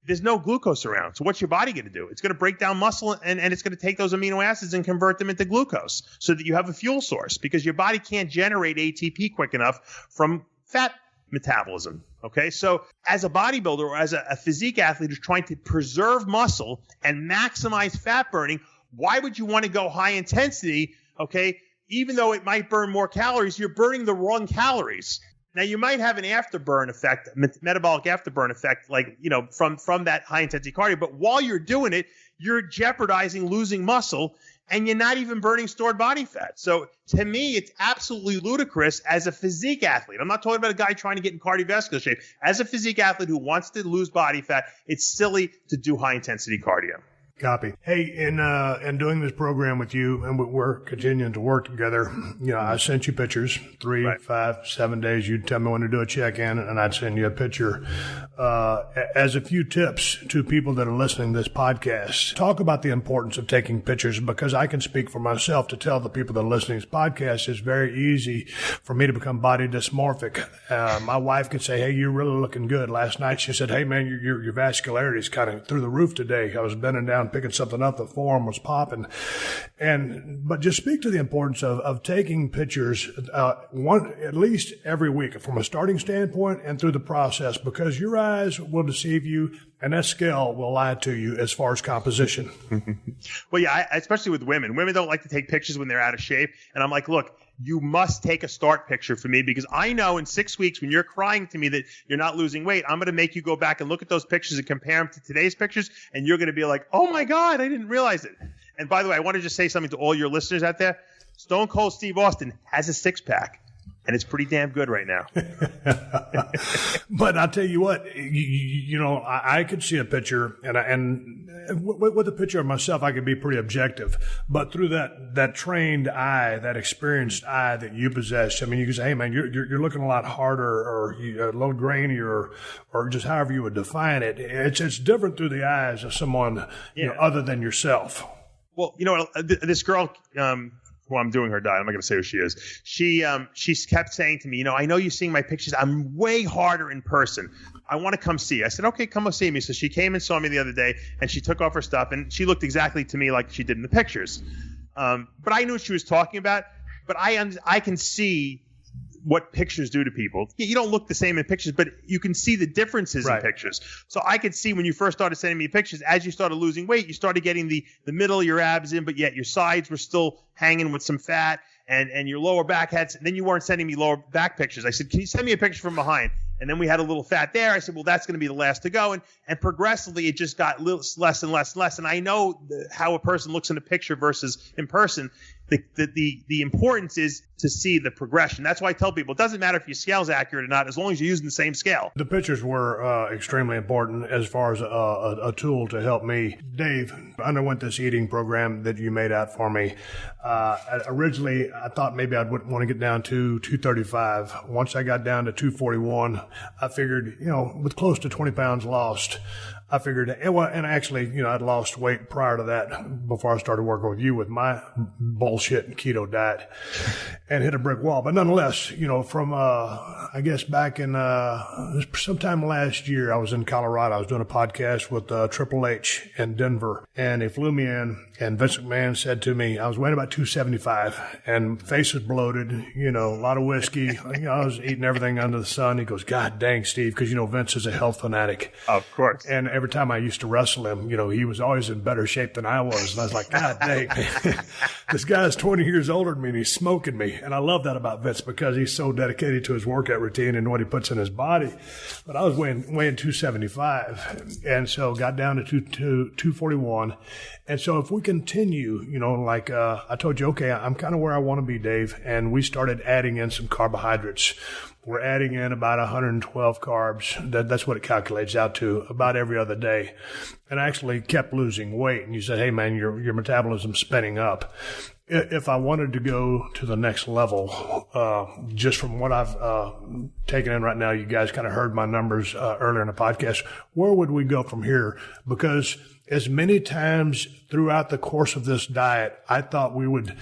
there's no glucose around. So what's your body going to do? It's going to break down muscle and it's going to take those amino acids and convert them into glucose so that you have a fuel source, because your body can't generate ATP quick enough from fat metabolism. Okay. So as a bodybuilder or as a physique athlete who's trying to preserve muscle and maximize fat burning, why would you want to go high intensity? Okay. Even though it might burn more calories, you're burning the wrong calories. Now, you might have an afterburn effect, metabolic afterburn effect, from that high-intensity cardio. But while you're doing it, you're jeopardizing losing muscle, and you're not even burning stored body fat. So to me, it's absolutely ludicrous as a physique athlete. I'm not talking about a guy trying to get in cardiovascular shape. As a physique athlete who wants to lose body fat, it's silly to do high-intensity cardio. Copy. Hey, in doing this program with you, and we're continuing to work together, I sent you pictures, 3, 5, 7 days. You'd tell me when to do a check-in, and I'd send you a picture. As a few tips to people that are listening to this podcast, talk about the importance of taking pictures, because I can speak for myself to tell the people that are listening to this podcast, it's very easy for me to become body dysmorphic. My wife could say, hey, you're really looking good. Last night she said, hey, man, your vascularity is kind of through the roof today. I was bending down picking something up, the forearm was popping. But just speak to the importance of taking pictures at least every week from a starting standpoint and through the process, because your eyes will deceive you and that scale will lie to you as far as composition. Well, yeah, especially with women. Women don't like to take pictures when they're out of shape. And I'm like, look, you must take a start picture for me, because I know in 6 weeks when you're crying to me that you're not losing weight, I'm going to make you go back and look at those pictures and compare them to today's pictures, and you're going to be like, oh my God, I didn't realize it. And by the way, I want to just say something to all your listeners out there. Stone Cold Steve Austin has a six-pack. And it's pretty damn good right now. But I'll tell you what, you know, I could see a picture, and with a picture of myself, I could be pretty objective. But through that trained eye, that experienced eye that you possess, I mean, you can say, hey, man, you're looking a lot harder, or a little grainier, or just however you would define it. It's different through the eyes of someone you know, other than yourself. Well, you know, this girl, who I'm doing her diet, I'm not going to say who she is. She kept saying to me, you know, I know you're seeing my pictures. I'm way harder in person. I want to come see you. I said, okay, come see me. So she came and saw me the other day, and she took off her stuff, and she looked exactly to me like she did in the pictures. But I knew what she was talking about. But I can see what pictures do to people. You don't look the same in pictures, but you can see the differences in pictures. So I could see when you first started sending me pictures, as you started losing weight, you started getting the middle of your abs in, but yet your sides were still hanging with some fat, and your lower back had, and then you weren't sending me lower back pictures. I said, can you send me a picture from behind? And then we had a little fat there. I said, well, that's going to be the last to go. And progressively, it just got less and less and less. And I know how a person looks in a picture versus in person. The importance is to see the progression. That's why I tell people, it doesn't matter if your scale's accurate or not, as long as you're using the same scale. The pictures were extremely important as far as a tool to help me. Dave, I underwent this eating program that you made out for me. Originally, I thought maybe I would want to get down to 235. Once I got down to 241, I figured, you know, with close to 20 pounds lost, I figured, and actually, you know, I'd lost weight prior to that before I started working with you with my bullshit keto diet and hit a brick wall. But nonetheless, you know, from, I guess back in, sometime last year, I was in Colorado. I was doing a podcast with Triple H in Denver, and they flew me in, and Vince McMahon said to me, I was weighing about 275 and face was bloated, you know, a lot of whiskey. You know, I was eating everything under the sun. He goes, God dang, Steve, because, you know, Vince is a health fanatic. Of course. And every time I used to wrestle him, you know, he was always in better shape than I was. And I was like, God dang, this guy's 20 years older than me and he's smoking me. And I love that about Vince because he's so dedicated to his workout routine and what he puts in his body. But I was weighing 275 and so got down to 241. And so if we continue, you know, like I told you, okay, I'm kind of where I want to be, Dave. And we started adding in some carbohydrates. We're adding in about 112 carbs. That's what it calculates out to about every other day. And I actually kept losing weight. And you said, hey, man, your metabolism's spinning up. If I wanted to go to the next level, just from what I've taken in right now, you guys kind of heard my numbers earlier in the podcast, where would we go from here? Because as many times throughout the course of this diet, I thought we would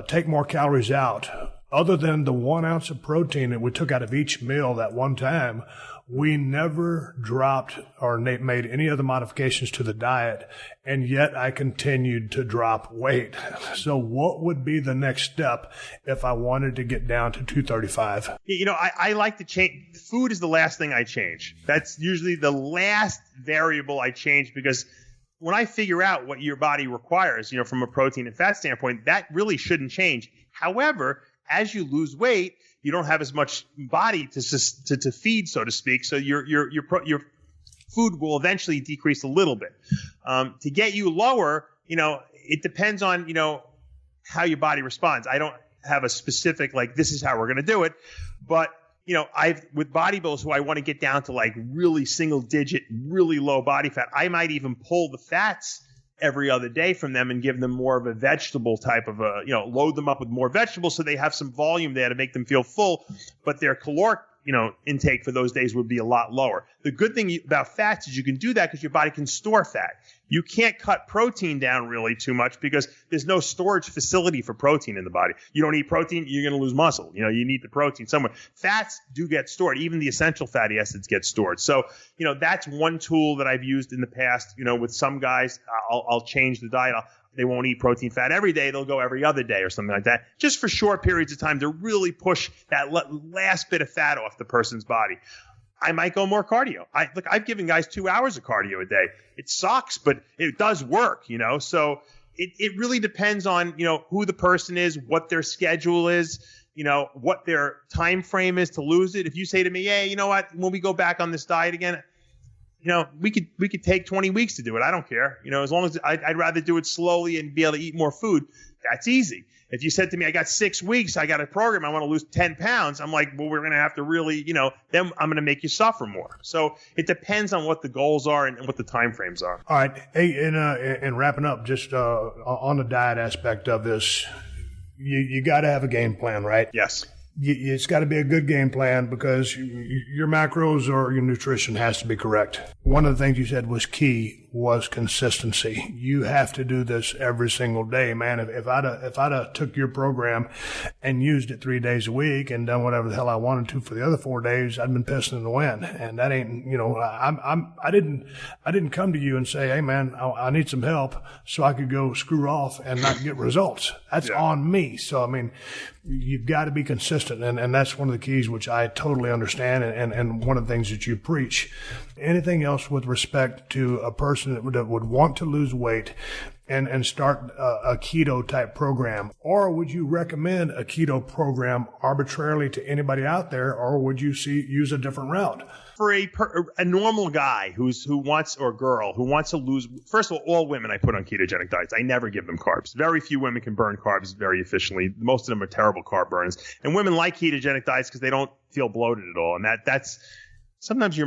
take more calories out. Other than the 1 ounce of protein that we took out of each meal that one time, we never dropped or made any other modifications to the diet, and yet I continued to drop weight. So what would be the next step if I wanted to get down to 235? You know, I like to change. Food is the last thing I change. That's usually the last variable I change because when I figure out what your body requires, you know, from a protein and fat standpoint, that really shouldn't change. However, as you lose weight, you don't have as much body to feed, so to speak. So your food will eventually decrease a little bit. To get you lower, you know, it depends on, you know, how your body responds. I don't have a specific, like, this is how we're going to do it. But, you know, with bodybuilders who I want to get down to like really single digit, really low body fat, I might even pull the fats every other day from them and give them more of a vegetable type of you know, load them up with more vegetables so they have some volume there to make them feel full, but their caloric, you know, intake for those days would be a lot lower. The good thing about fats is you can do that because your body can store fat. You can't cut protein down really too much because there's no storage facility for protein in the body. You don't eat protein, you're going to lose muscle. You know, you need the protein somewhere. Fats do get stored. Even the essential fatty acids get stored. So, you know, that's one tool that I've used in the past. You know, with some guys, I'll change the diet. They won't eat protein fat every day. They'll go every other day or something like that, just for short periods of time to really push that last bit of fat off the person's body. I might go more cardio. I've given guys 2 hours of cardio a day. It sucks, but it does work, you know. So it really depends on, who the person is, what their schedule is, what their time frame is to lose it. If you say to me, hey, you know what, when we go back on this diet again, we could take 20 weeks to do it. I don't care. As long as I'd rather do it slowly and be able to eat more food. That's easy. If you said to me, I got 6 weeks, I got a program, I want to lose 10 pounds. I'm like, well, we're going to have to really, then I'm going to make you suffer more. So it depends on what the goals are and what the time frames are. All right. Hey, and wrapping up just on the diet aspect of this, you got to have a game plan, right? Yes. It's got to be a good game plan because your macros or your nutrition has to be correct. One of the things you said was key was consistency. You have to do this every single day, man. If I'd have took your program and used it 3 days a week and done whatever the hell I wanted to for the other 4 days, I'd been pissing in the wind. And that ain't, I didn't come to you and say, hey man, I need some help so I could go screw off and not get results. That's on me. So, I mean, you've got to be consistent. And that's one of the keys, which I totally understand. And one of the things that you preach. Anything else with respect to a person that would want to lose weight and start a keto type program? Or would you recommend a keto program arbitrarily to anybody out there, or would you use a different route? For a normal guy who wants, or girl who wants to lose, first of all women I put on ketogenic diets. I never give them carbs. Very few women can burn carbs very efficiently. Most of them are terrible carb burners. And women like ketogenic diets because they don't feel bloated at all. And that's sometimes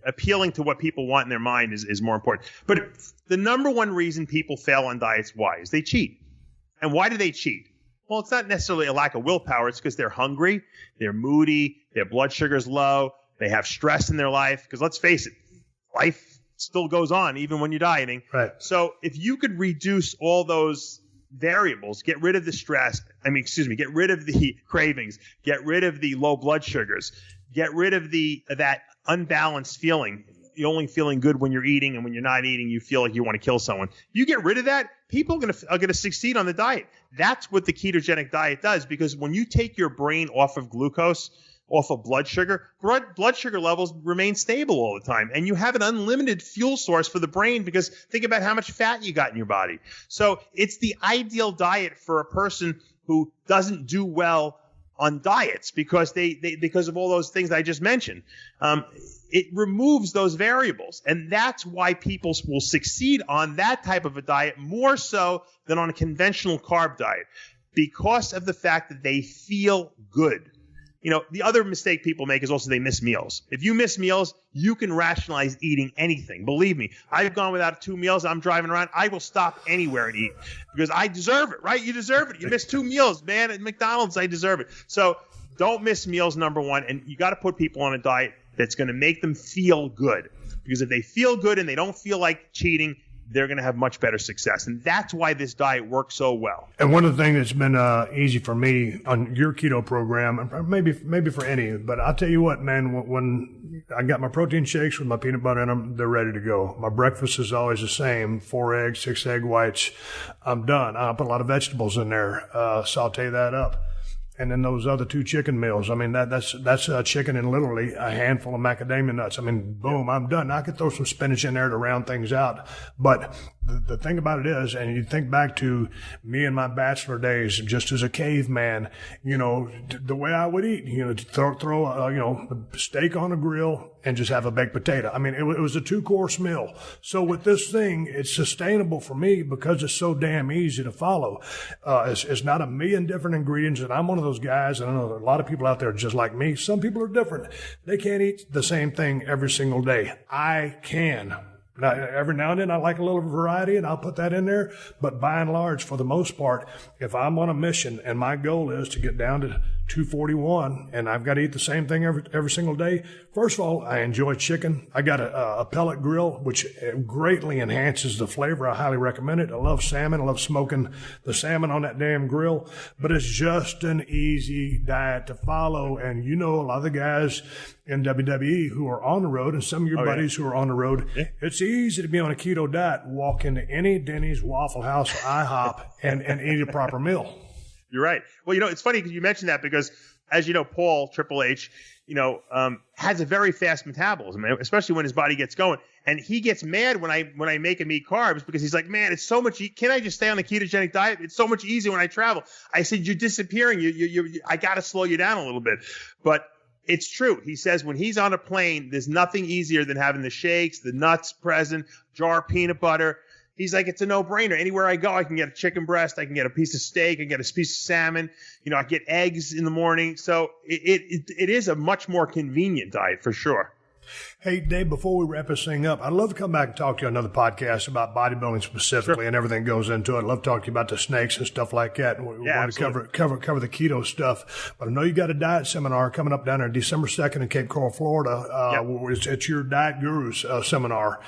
appealing to what people want in their mind is more important. But the number one reason people fail on diets, why? Is they cheat. And why do they cheat? Well, it's not necessarily a lack of willpower. It's because they're hungry, they're moody, their blood sugar's low, they have stress in their life. Because let's face it, life still goes on even when you're dieting. Right. So if you could reduce all those variables, get rid of the stress, get rid of the cravings, get rid of the low blood sugars, get rid of that unbalanced feeling. You're only feeling good when you're eating, and when you're not eating, you feel like you want to kill someone. You get rid of that, people are going to succeed on the diet. That's what the ketogenic diet does, because when you take your brain off of glucose, off of blood sugar levels remain stable all the time. And you have an unlimited fuel source for the brain, because think about how much fat you got in your body. So it's the ideal diet for a person who doesn't do well on diets because because of all those things I just mentioned. It removes those variables. And that's why people will succeed on that type of a diet more so than on a conventional carb diet, because of the fact that they feel good. The other mistake people make is also they miss meals. If you miss meals, you can rationalize eating anything. Believe me, I've gone without 2 meals. I'm driving around. I will stop anywhere and eat because I deserve it, right? You deserve it. You miss 2 meals, man. At McDonald's, I deserve it. So don't miss meals, number one. And you got to put people on a diet that's going to make them feel good. Because if they feel good and they don't feel like cheating, they're going to have much better success. And that's why this diet works so well. And one of the things that's been easy for me on your keto program, and maybe for any, but I'll tell you what, man, when I got my protein shakes with my peanut butter in them, they're ready to go. My breakfast is always the same, 4 eggs, 6 egg whites. I'm done. I put a lot of vegetables in there, saute that up. And then those other 2 chicken meals. I mean, that's chicken and literally a handful of macadamia nuts. I mean, boom, I'm done. I could throw some spinach in there to round things out. But the thing about it is, and you think back to me in my bachelor days, just as a caveman, the way I would eat, throw a steak on a grill and just have a baked potato. I mean, it was a 2-course meal. So with this thing, it's sustainable for me because it's so damn easy to follow. It's not a million different ingredients, and I'm one of those guys, and I know a lot of people out there just like me. Some people are different. They can't eat the same thing every single day. I can. Now, every now and then I like a little variety, and I'll put that in there. But by and large, for the most part, if I'm on a mission and my goal is to get down to 241 and I've got to eat the same thing every single day, first of all, I enjoy chicken. I got a pellet grill, which greatly enhances the flavor. I highly recommend it. I love salmon. I love smoking the salmon on that damn grill. But it's just an easy diet to follow. And a lot of the guys in WWE who are on the road, and some of your buddies who are on the road, it's easy to be on a keto diet, walk into any Denny's, Waffle House, or IHOP and eat a proper meal. You're right. Well, it's funny because you mentioned that, because as you know, Paul, Triple H, has a very fast metabolism, especially when his body gets going. And he gets mad when I make him eat carbs because he's like, man, it's so much. Can I just stay on the ketogenic diet? It's so much easier when I travel. I said, you're disappearing. I got to slow you down a little bit. But it's true. He says when he's on a plane, there's nothing easier than having the shakes, the nuts present, jar of peanut butter. He's like, it's a no-brainer. Anywhere I go, I can get a chicken breast, I can get a piece of steak, I can get a piece of salmon. I get eggs in the morning. So it is a much more convenient diet for sure. Hey, Dave, before we wrap this thing up, I'd love to come back and talk to you on another podcast about bodybuilding specifically and everything goes into it. I'd love to talk to you about the snakes and stuff like that. We want to cover the keto stuff. But I know you got a diet seminar coming up down there December 2nd in Cape Coral, Florida. It's your Diet Gurus seminar.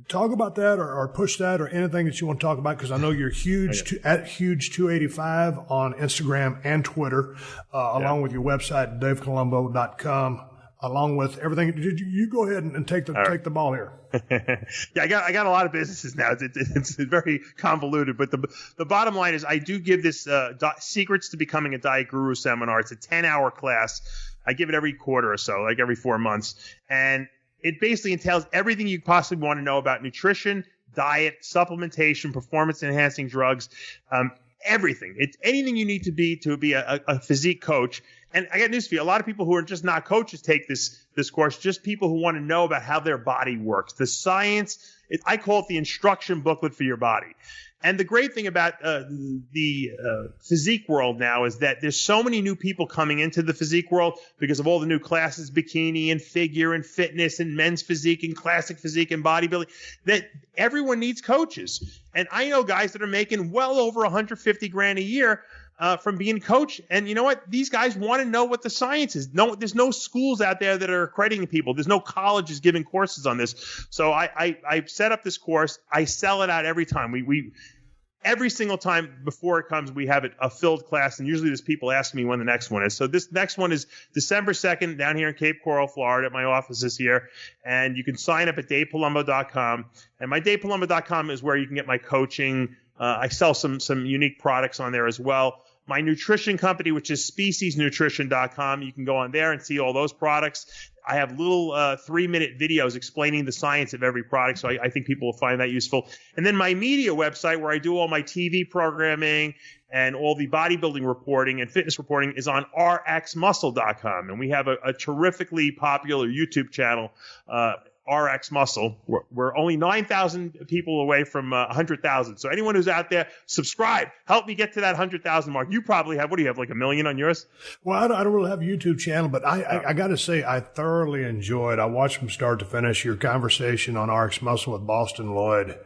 Talk about that or push that or anything that you want to talk about, because I know you're huge at Huge285 on Instagram and Twitter, along with your website, davepalumbo.com. Along with everything, you go ahead and take the ball here. I got a lot of businesses now. It's very convoluted, but the bottom line is I do give this Secrets to Becoming a Diet Guru seminar. It's a 10-hour class. I give it every quarter or so, like every 4 months, and it basically entails everything you possibly want to know about nutrition, diet, supplementation, performance-enhancing drugs, everything. It's anything you need to be a physique coach. And I got news for you. A lot of people who are just not coaches take this course, just people who want to know about how their body works. The science, I call it the instruction booklet for your body. And the great thing about the physique world now is that there's so many new people coming into the physique world because of all the new classes, bikini and figure and fitness and men's physique and classic physique and bodybuilding, that everyone needs coaches. And I know guys that are making well over $150,000 a year from being coached. And you know what? These guys want to know what the science is. There's no schools out there that are accrediting people. There's no colleges giving courses on this. So I set up this course. I sell it out every time. We every single time before it comes, we have a filled class. And usually there's people asking me when the next one is. So this next one is December 2nd down here in Cape Coral, Florida, at my offices here. And you can sign up at davepalumbo.com. And my davepalumbo.com is where you can get my coaching. I sell some unique products on there as well. My nutrition company, which is speciesnutrition.com, you can go on there and see all those products. I have little 3-minute videos explaining the science of every product, so I think people will find that useful. And then my media website, where I do all my TV programming and all the bodybuilding reporting and fitness reporting, is on rxmuscle.com. And we have a terrifically popular YouTube channel, RX Muscle. We're only 9,000 people away from 100,000. So anyone who's out there, subscribe. Help me get to that 100,000 mark. You probably have, what do you have, like 1 million on yours? Well, I don't really have a YouTube channel, but I got to say I thoroughly enjoyed, I watched from start to finish, your conversation on RX Muscle with Boston Lloyd.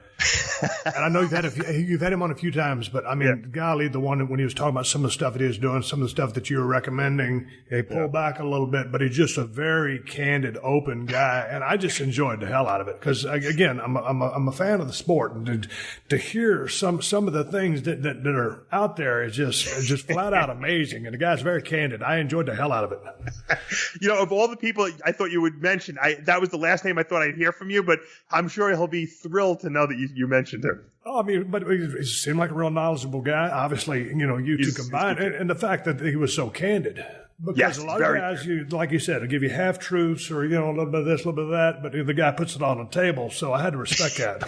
And I know you've had him on a few times, but I mean, golly, the one when he was talking about some of the stuff that he was doing, some of the stuff that you were recommending, he pulled back a little bit, but he's just a very candid, open guy, and I just enjoyed the hell out of it because, again, I'm a fan of the sport, and to hear some of the things that are out there is just flat out amazing, and the guy's very candid. I enjoyed the hell out of it. Of all the people I thought you would mention, that was the last name I thought I'd hear from you, but I'm sure he'll be thrilled to know that you mentioned him. Oh, I mean, but he seemed like a real knowledgeable guy. Obviously, you two combined, and the fact that he was so candid. Because a lot of guys, like you said, will give you half truths or a little bit of this, a little bit of that, but the guy puts it on the table. So I had to respect that.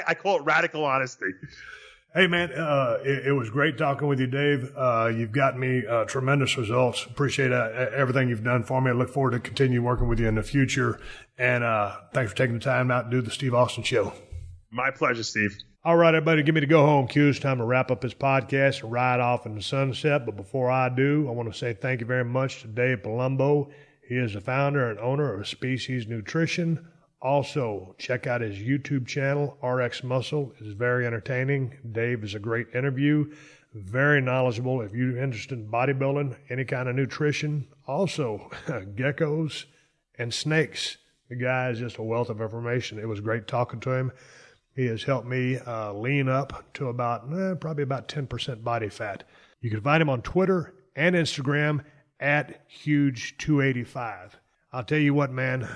I call it radical honesty. Hey, man, it was great talking with you, Dave. You've got me tremendous results. Appreciate everything you've done for me. I look forward to continue working with you in the future. And thanks for taking the time out to do the Steve Austin Show. My pleasure, Steve. All right, everybody, give me the go-home cue. It's time to wrap up this podcast and ride off in the sunset. But before I do, I want to say thank you very much to Dave Palumbo. He is the founder and owner of Species Nutrition. Also, check out his YouTube channel, RX Muscle. It's very entertaining. Dave is a great interview, very knowledgeable. If you're interested in bodybuilding, any kind of nutrition, also geckos and snakes. The guy is just a wealth of information. It was great talking to him. He has helped me lean up to probably about 10% body fat. You can find him on Twitter and Instagram at Huge285. I'll tell you what, man,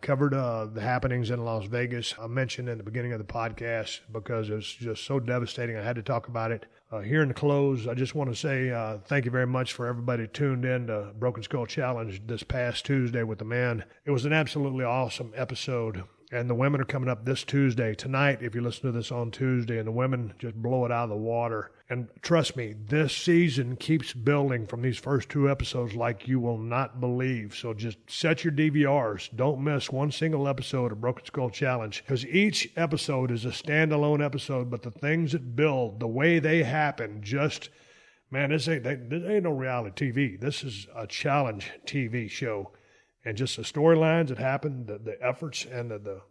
covered the happenings in Las Vegas. I mentioned in the beginning of the podcast because it's just so devastating. I had to talk about it. Here in the close, I just want to say thank you very much for everybody tuned in to Broken Skull Challenge this past Tuesday with the man. It was an absolutely awesome episode. And the women are coming up this Tuesday. Tonight, if you listen to this on Tuesday, and the women just blow it out of the water. And trust me, this season keeps building from these first 2 episodes like you will not believe. So just set your DVRs. Don't miss one single episode of Broken Skull Challenge, because each episode is a standalone episode, but the things that build, the way they happen, just, man, this ain't no reality TV. This is a challenge TV show. And just the storylines that happen, the efforts and the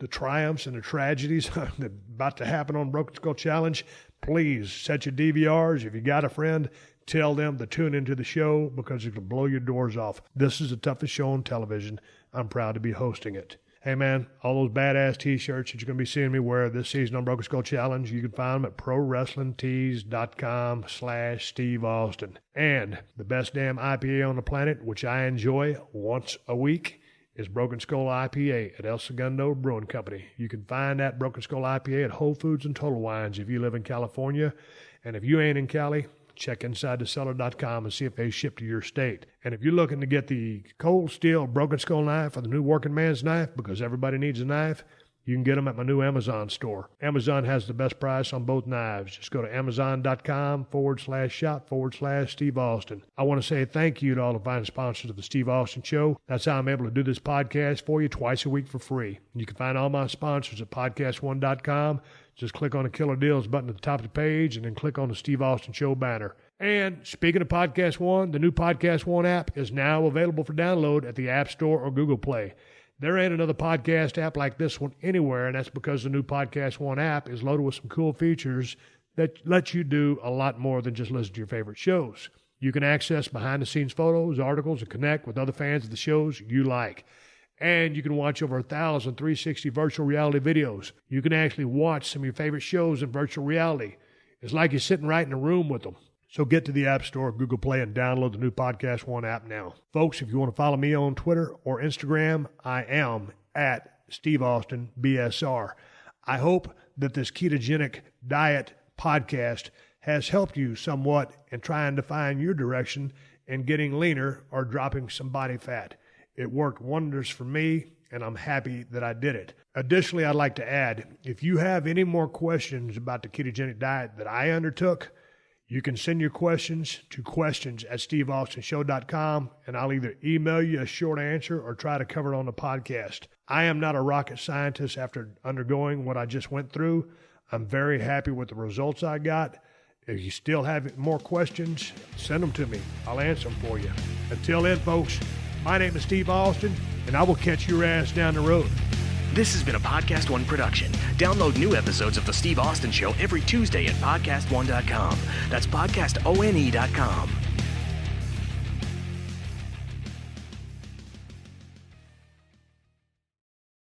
triumphs and the tragedies that are about to happen on Broken Skull Challenge, please set your DVRs. If you got a friend, tell them to tune into the show because it will blow your doors off. This is the toughest show on television. I'm proud to be hosting it. Hey, man, all those badass T-shirts that you're going to be seeing me wear this season on Broken Skull Challenge, you can find them at prowrestlingtees.com/Steve Austin. And the best damn IPA on the planet, which I enjoy once a week, is Broken Skull IPA at El Segundo Brewing Company. You can find that Broken Skull IPA at Whole Foods and Total Wines if you live in California. And if you ain't in Cali, check InsideTheCellar.com and see if they ship to your state. And if you're looking to get the cold steel Broken Skull knife or the new working man's knife, because everybody needs a knife, you can get them at my new Amazon store. Amazon has the best price on both knives. Just go to Amazon.com/shop/Steve Austin. I want to say thank you to all the fine sponsors of the Steve Austin Show. That's how I'm able to do this podcast for you twice a week for free. You can find all my sponsors at PodcastOne.com. Just click on the Killer Deals button at the top of the page and then click on the Steve Austin Show banner. And speaking of Podcast One, the new Podcast One app is now available for download at the App Store or Google Play. There ain't another podcast app like this one anywhere, and that's because the new Podcast One app is loaded with some cool features that let you do a lot more than just listen to your favorite shows. You can access behind-the-scenes photos, articles, and connect with other fans of the shows you like. And you can watch over 1,000 360 virtual reality videos. You can actually watch some of your favorite shows in virtual reality. It's like you're sitting right in a room with them. So get to the App Store, Google Play, and download the new Podcast One app now. Folks, if you want to follow me on Twitter or Instagram, I am at Steve Austin BSR. I hope that this ketogenic diet podcast has helped you somewhat in trying to find your direction in getting leaner or dropping some body fat. It worked wonders for me, and I'm happy that I did it. Additionally, I'd like to add, if you have any more questions about the ketogenic diet that I undertook, you can send your questions to questions@steveaustinshow.com, and I'll either email you a short answer or try to cover it on the podcast. I am not a rocket scientist after undergoing what I just went through. I'm very happy with the results I got. If you still have more questions, send them to me. I'll answer them for you. Until then, folks, my name is Steve Austin, and I will catch your ass down the road. This has been a Podcast One production. Download new episodes of The Steve Austin Show every Tuesday at PodcastOne.com. That's PodcastOne.com.